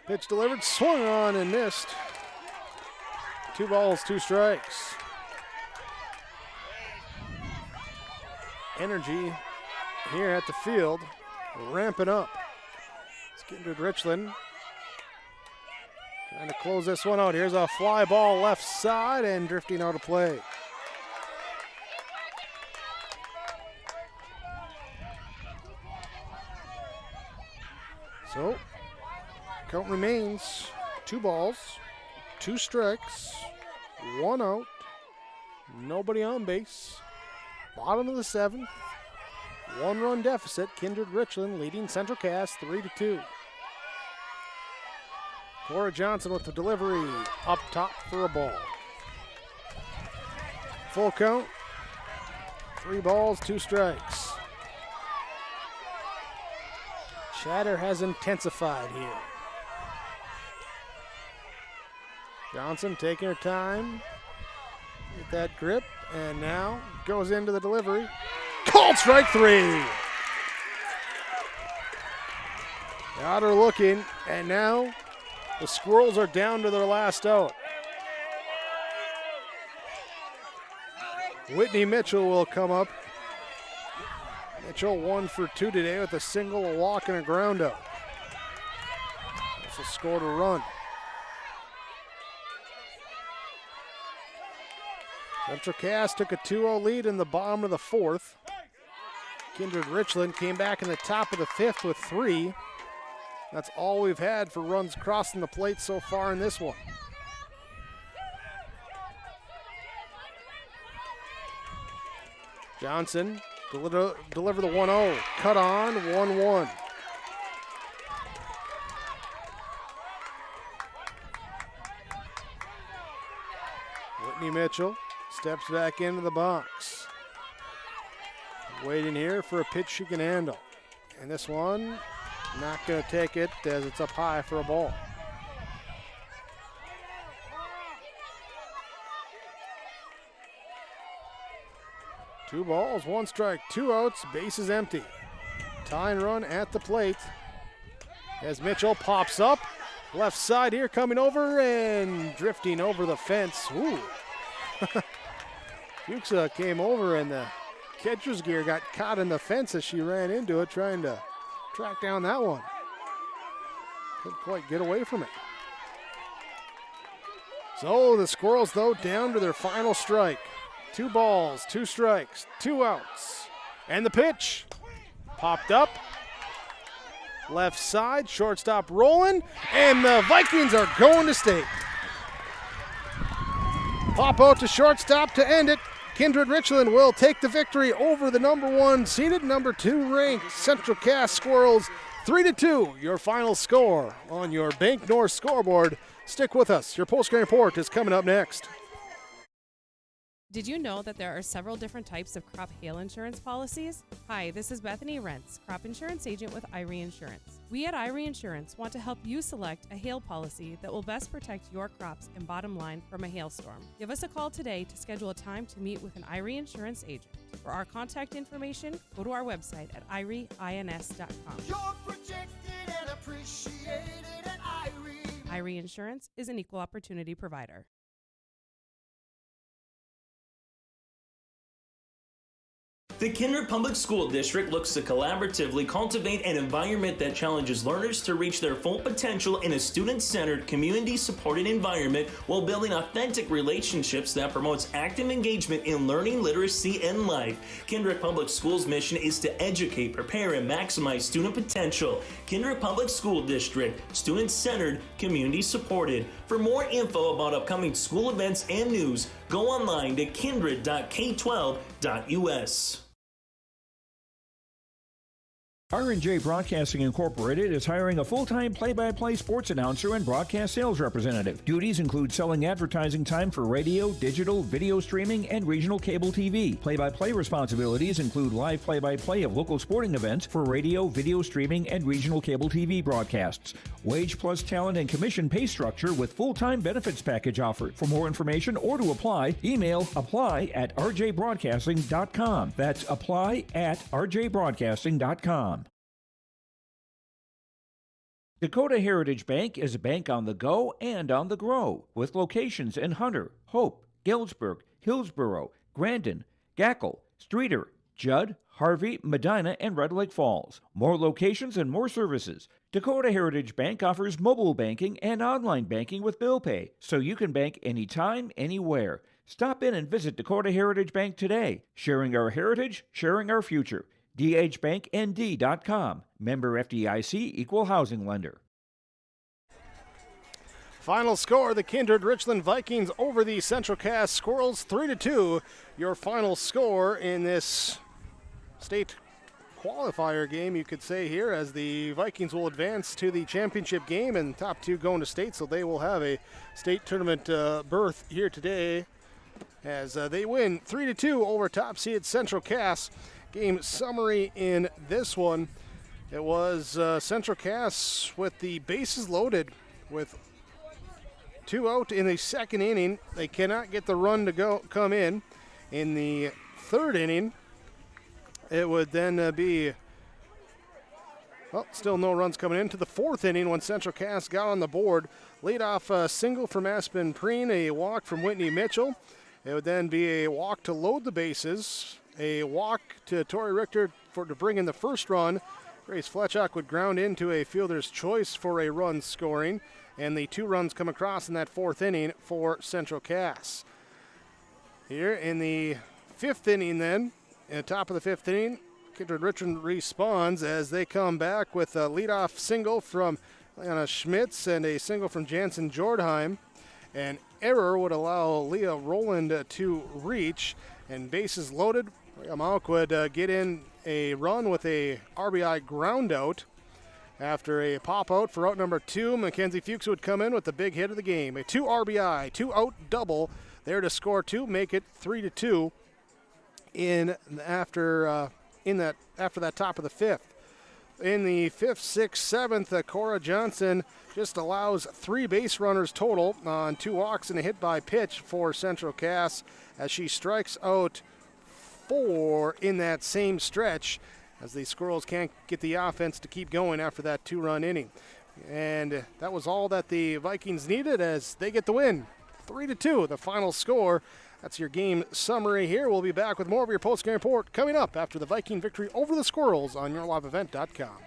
Pitch delivered, swung on and missed. 2 balls, 2 strikes. Energy here at the field, ramping up. It's Kindred-Richland trying to close this one out. Here's a fly ball left side and drifting out of play. So, count remains 2 balls, 2 strikes, 1 out, nobody on base. Bottom of the 7th, 1-run deficit. Kindred-Richland leading Central Cass 3-2. Cora Johnson with the delivery up top for a ball. Full count, 3 balls, 2 strikes. Chatter has intensified here. Johnson taking her time. Get that grip, and now goes into the delivery. Called strike 3. Got her looking, and now the Squirrels are down to their last out. Whitney Mitchell will come up. Mitchell 1 for 2 today with a single, a walk, and a ground out. Also scored a run. Central Cass took a 2-0 lead in the bottom of the 4th. Kindred-Richland came back in the top of the 5th with 3. That's all we've had for runs crossing the plate so far in this one. Johnson deliver the 1-0. Cut on, 1-1. Whitney Mitchell steps back into the box. Waiting here for a pitch she can handle. And this one, not going to take it as it's up high for a ball. Two balls, 1 strike, 2 outs, base is empty. Tying run at the plate as Mitchell pops up. Left side here coming over and drifting over the fence. Ooh. Fuchs came over and the catcher's gear got caught in the fence as she ran into it, trying to track down that one. Couldn't quite get away from it. So the Squirrels, though, down to their final strike. 2 balls, 2 strikes, 2 outs. And the pitch popped up. Left side, shortstop rolling, and the Vikings are going to state. Pop out to shortstop to end it. Kindred-Richland will take the victory over the number 1 seeded, number 2 ranked Central Cass Squirrels. 3-2, your final score on your Bank North scoreboard. Stick with us. Your postgame report is coming up next. Did you know that there are several different types of crop hail insurance policies? Hi, this is Bethany Rentz, crop insurance agent with Irie Insurance. We at Irie Insurance want to help you select a hail policy that will best protect your crops and bottom line from a hailstorm. Give us a call today to schedule a time to meet with an Irie Insurance agent. For our contact information, go to our website at irieins.com. You're protected and appreciated at Irie. Irie Insurance is an equal opportunity provider. The Kindred Public School District looks to collaboratively cultivate an environment that challenges learners to reach their full potential in a student-centered, community-supported environment while building authentic relationships that promotes active engagement in learning, literacy, and life. Kindred Public Schools' mission is to educate, prepare, and maximize student potential. Kindred Public School District, student-centered, community-supported. For more info about upcoming school events and news, go online to kindred.k12.us. R&J Broadcasting Incorporated is hiring a full-time play-by-play sports announcer and broadcast sales representative. Duties include selling advertising time for radio, digital, video streaming, and regional cable TV. Play-by-play responsibilities include live play-by-play of local sporting events for radio, video streaming, and regional cable TV broadcasts. Wage plus talent and commission pay structure with full-time benefits package offered. For more information or to apply, email apply@rjbroadcasting.com. That's apply@rjbroadcasting.com. Dakota Heritage Bank is a bank on the go and on the grow, with locations in Hunter, Hope, Galesburg, Hillsborough, Grandin, Gackle, Streeter, Judd, Harvey, Medina, and Red Lake Falls. More locations and more services. Dakota Heritage Bank offers mobile banking and online banking with bill pay, so you can bank anytime, anywhere. Stop in and visit Dakota Heritage Bank today. Sharing our heritage, sharing our future. dhbanknd.com. Member FDIC, Equal Housing Lender. Final score, the Kindred-Richland Vikings over the Central Cass Squirrels, 3-2. Your final score in this state qualifier game, you could say here, as the Vikings will advance to the championship game and top 2 going to state, so they will have a state tournament berth here today as they win 3-2 over top-seeded Central Cass. Game summary in this one. It was Central Cass with the bases loaded with 2 out in the second inning. They cannot get the run to come in. In the third inning, it would then be, well, still no runs coming into the fourth inning when Central Cass got on the board. Lead off single from Aspen Preen, a walk from Whitney Mitchell. It would then be a walk to load the bases, a walk to Tori Richter to bring in the first run. Grace Fletchock would ground into a fielder's choice for a run scoring, and the 2 runs come across in that 4th inning for Central Cass. Here in the 5th inning then, at the top of the 5th inning, Kindred-Richland responds as they come back with a leadoff single from Leona Schmitz and a single from Jansen Jordheim. An error would allow Leah Rowland to reach, and bases loaded. Mauk would get in a run with a RBI ground out. After a pop out for out number 2, Mackenzie Fuchs would come in with the big hit of the game. A 2 RBI, 2 out double there to score 2, make it 3-2 after that top of the 5th. In the 5th, 6th, 7th, Cora Johnson just allows 3 base runners total on 2 walks and a hit by pitch for Central Cass as she strikes out 4 in that same stretch as the Squirrels can't get the offense to keep going after that 2-run inning. And that was all that the Vikings needed as they get the win. 3-2, the final score. That's your game summary here. We'll be back with more of your postgame report coming up after the Viking victory over the Squirrels on yourliveevent.com.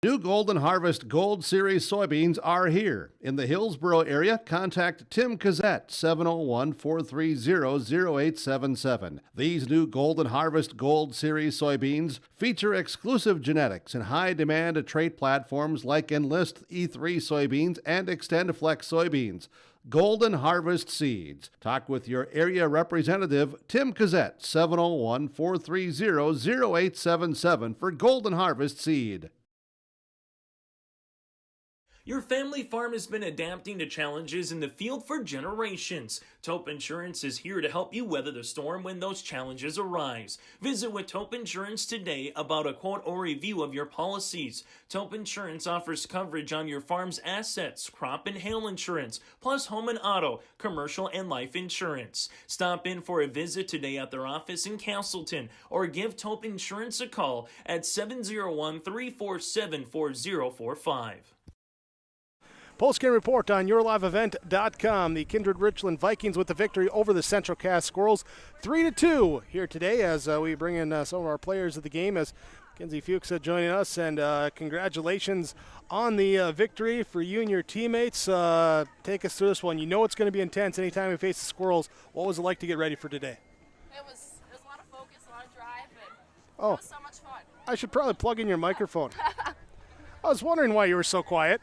New Golden Harvest Gold Series soybeans are here. In the Hillsboro area, contact Tim Cassette, 701-430-0877. These new Golden Harvest Gold Series soybeans feature exclusive genetics and high-demand trait platforms like Enlist E3 soybeans and XtendFlex soybeans. Golden Harvest Seeds. Talk with your area representative, Tim Cassette, 701-430-0877 for Golden Harvest Seed. Your family farm has been adapting to challenges in the field for generations. Taupe Insurance is here to help you weather the storm when those challenges arise. Visit with Taupe Insurance today about a quote or review of your policies. Taupe Insurance offers coverage on your farm's assets, crop and hail insurance, plus home and auto, commercial and life insurance. Stop in for a visit today at their office in Castleton or give Taupe Insurance a call at 701-347-4045. Postgame report on yourliveevent.com. The Kindred-Richland Vikings with the victory over the Central Cass Squirrels. 3-2 here today as we bring in some of our players of the game as Mackenzie Fuchs joining us. And congratulations on the victory for you and your teammates. Take us through this one. You know it's going to be intense anytime we face the Squirrels. What was it like to get ready for today? It was a lot of focus, a lot of drive, and it was so much fun. I should probably plug in your microphone. I was wondering why you were so quiet.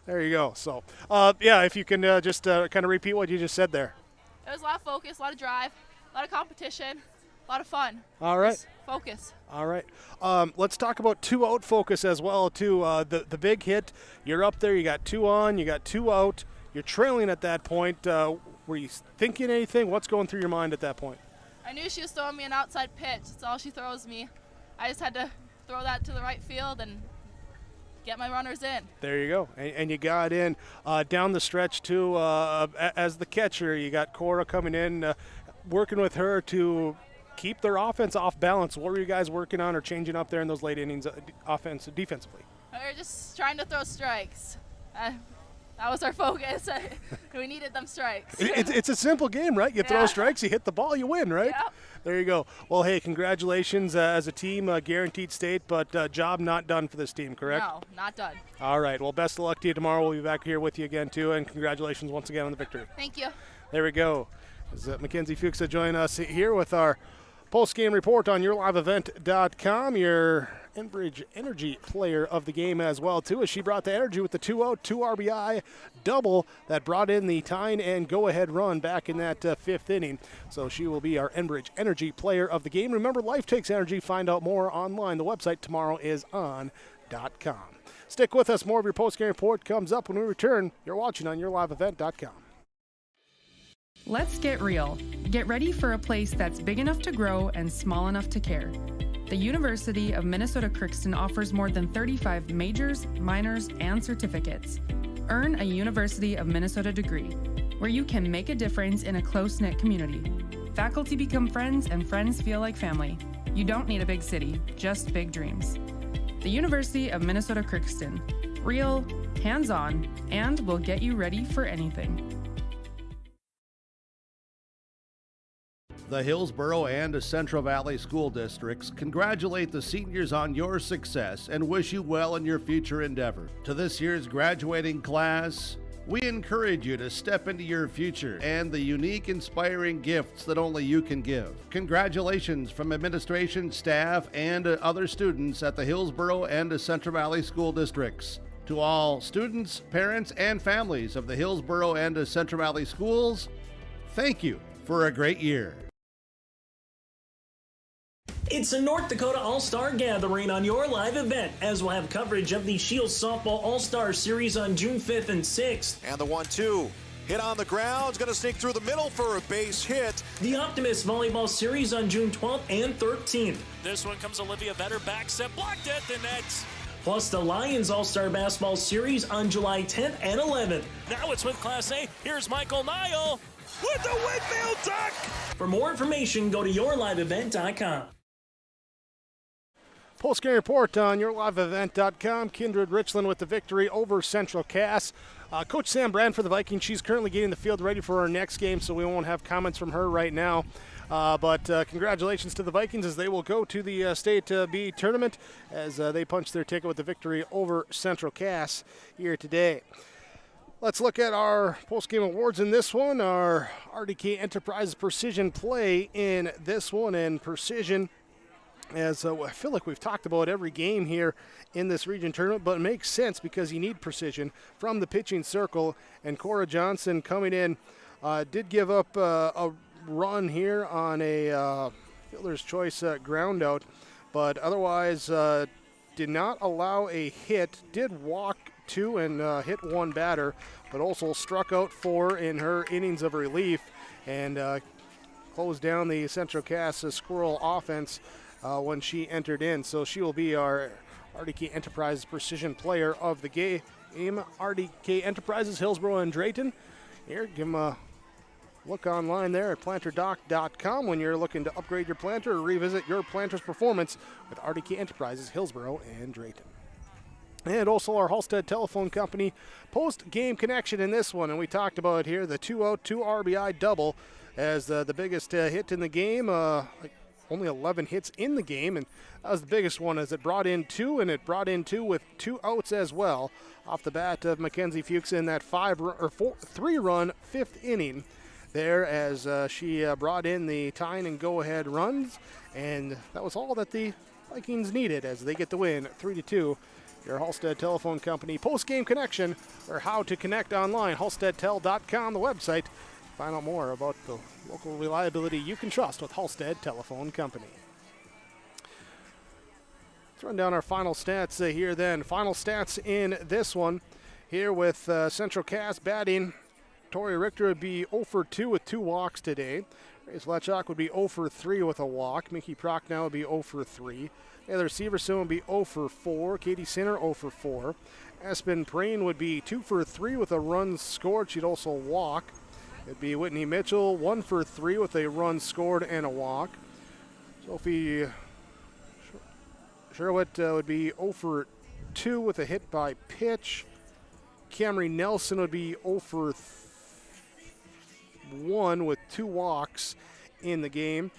There you go. So, if you can just kind of repeat what you just said there. It was a lot of focus, a lot of drive, a lot of competition, a lot of fun. All right. Just focus. All right. Let's talk about 2-out focus as well, too. The big hit, you're up there, you got 2 on, you got 2 out. You're trailing at that point. Were you thinking anything? What's going through your mind at that point? I knew she was throwing me an outside pitch. That's all she throws me. I just had to throw that to the right field and get my runners in. There you go. And you got in down the stretch, too, as the catcher. You got Cora coming in, working with her to keep their offense off balance. What were you guys working on or changing up there in those late innings defensively? We were just trying to throw strikes. That was our focus. We needed them strikes. It's a simple game, right? You throw strikes, you hit the ball, you win, right? Yep. There you go. Well, hey, congratulations as a team, guaranteed state, but job not done for this team, correct? No, not done. All right. Well, best of luck to you tomorrow. We'll be back here with you again, too, and congratulations once again on the victory. Thank you. There we go. As Mackenzie Fuchs joining us here with our post-game report on yourliveevent.com, your Enbridge Energy player of the game as well, too, as she brought the energy with the 2-out, 2 RBI double that brought in the tying and go-ahead run back in that 5th inning. So she will be our Enbridge Energy player of the game. Remember, life takes energy. Find out more online. The website tomorrowison.com. Stick with us. More of your post-game report comes up when we return. You're watching on yourliveevent.com. Let's get real. Get ready for a place that's big enough to grow and small enough to care. The University of Minnesota Crookston offers more than 35 majors, minors, and certificates. Earn a University of Minnesota degree, where you can make a difference in a close-knit community. Faculty become friends, and friends feel like family. You don't need a big city, just big dreams. The University of Minnesota Crookston. Real, hands-on, and will get you ready for anything. The Hillsborough and Central Valley School Districts congratulate the seniors on your success and wish you well in your future endeavor. To this year's graduating class, we encourage you to step into your future and the unique, inspiring gifts that only you can give. Congratulations from administration, staff, and other students at the Hillsborough and Central Valley School Districts. To all students, parents, and families of the Hillsborough and Central Valley Schools, thank you for a great year. It's a North Dakota All-Star Gathering on your live event, as we'll have coverage of the Shields Softball All-Star Series on June 5th and 6th. And the 1-2. Hit on the ground. It's going to sneak through the middle for a base hit. The Optimist Volleyball Series on June 12th and 13th. This one comes Olivia Vetter, back set, blocked at the net. Plus the Lions All-Star Basketball Series on July 10th and 11th. Now it's with Class A. Here's Michael Nile with the windmill duck. For more information, go to yourliveevent.com. Postgame report on yourliveevent.com. Kindred-Richland with the victory over Central Cass. Coach Sam Brand for the Vikings, she's currently getting the field ready for our next game, so we won't have comments from her right now. But congratulations to the Vikings as they will go to the State B tournament as they punch their ticket with the victory over Central Cass here today. Let's look at our post-game awards in this one. Our RDK Enterprises Precision play in this one, and Precision, as I feel like we've talked about every game here in this region tournament, but it makes sense because you need precision from the pitching circle. And Cora Johnson coming in did give up a run here on a fielder's choice ground out, but otherwise did not allow a hit, did walk two and hit one batter, but also struck out four in her innings of relief and closed down the Central Cass Squirrel offense when she entered in. So she will be our RDK Enterprises Precision Player of the game. RDK Enterprises, Hillsborough and Drayton. Here, give them a look online there at planterdoc.com when you're looking to upgrade your planter or revisit your planter's performance with RDK Enterprises, Hillsborough and Drayton. And also our Halstead Telephone Company post-game connection in this one. And we talked about it here, the 2-out, 2 RBI double as the biggest hit in the game. Only 11 hits in the game, and that was the biggest one as it brought in two, and it brought in two with 2 outs as well off the bat of Mackenzie Fuchs in that 3-run 5th inning there as she brought in the tying and go-ahead runs, and that was all that the Vikings needed as they get the win 3-2. Your Halstead Telephone Company post-game connection, or how to connect online, halsteadtel.com, the website. Find out more about the local reliability you can trust with Halstead Telephone Company. Let's run down our final stats here then. Final stats in this one. Here with Central Cass batting, Tori Richter would be 0 for 2 with 2 walks today. Grace Letchak would be 0 for 3 with a walk. Mickey Prochnow would be 0 for 3. Taylor Severson would be 0 for 4. Katie Sinner 0 for 4. Aspen Preen would be 2 for 3 with a run scored. She'd also walk. It'd be Whitney Mitchell 1 for 3 with a run scored and a walk. Sophie Sherwitt would be 0 for 2 with a hit by pitch. Camry Nelson would be 0 for 1 with 2 walks in the game.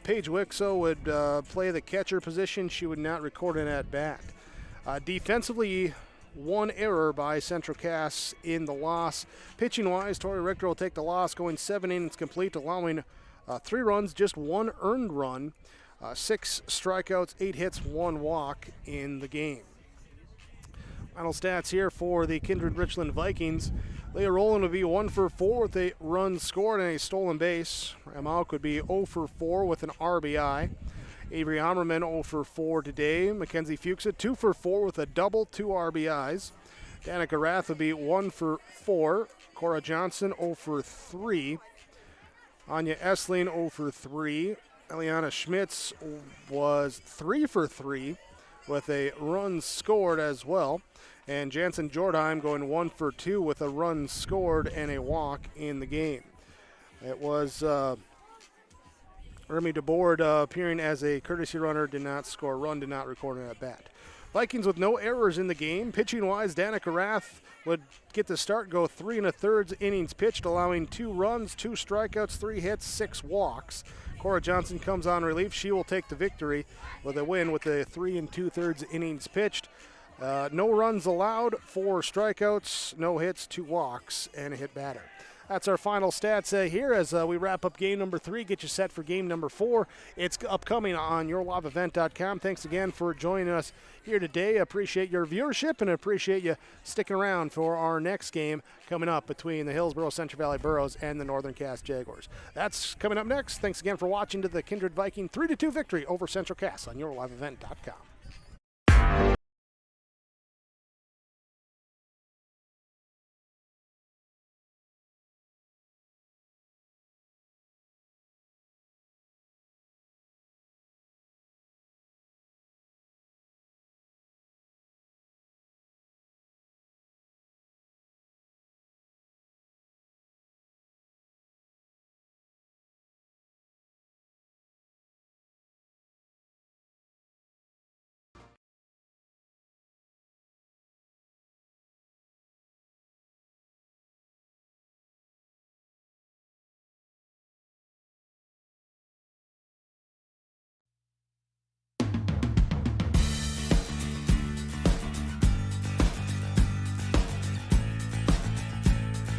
Paige Wixo would play the catcher position. She would not record an at-bat. Defensively, 1 error by Central Cass in the loss. Pitching-wise, Tori Richter will take the loss, going 7 innings complete, allowing 3 runs, just 1 earned run, 6 strikeouts, 8 hits, 1 walk in the game. Final stats here for the Kindred-Richland Vikings. Leah Rowland would be 1 for 4 with a run scored and a stolen base. Ramauk would be 0 for 4 with an RBI. Avery Ammerman 0 for 4 today. Mackenzie Fuchs 2 for 4 with a double, 2 RBIs. Danica Rath would be 1 for 4. Cora Johnson 0 for 3. Anya Essling 0 for 3. Eliana Schmitz was 3 for 3 with a run scored as well. And Jansen Jordheim going 1 for 2 with a run scored and a walk in the game. It was Remy DeBoard appearing as a courtesy runner, did not score a run, did not record an at-bat. Vikings with no errors in the game. Pitching-wise, Danica Rath would get the start, go 3 1/3 innings pitched, allowing 2 runs, 2 strikeouts, 3 hits, 6 walks. Cora Johnson comes on relief. She will take the victory with a win with the 3 2/3 innings pitched. No runs allowed, 4 strikeouts, no hits, 2 walks, and a hit batter. That's our final stats here as we wrap up game number 3. Get you set for game number 4. It's upcoming on yourliveevent.com. Thanks again for joining us here today. Appreciate your viewership and appreciate you sticking around for our next game coming up between the Hillsboro Central Valley Burros and the Northern Cass Jaguars. That's coming up next. Thanks again for watching to the Kindred Viking 3-2 victory over Central Cass on yourliveevent.com.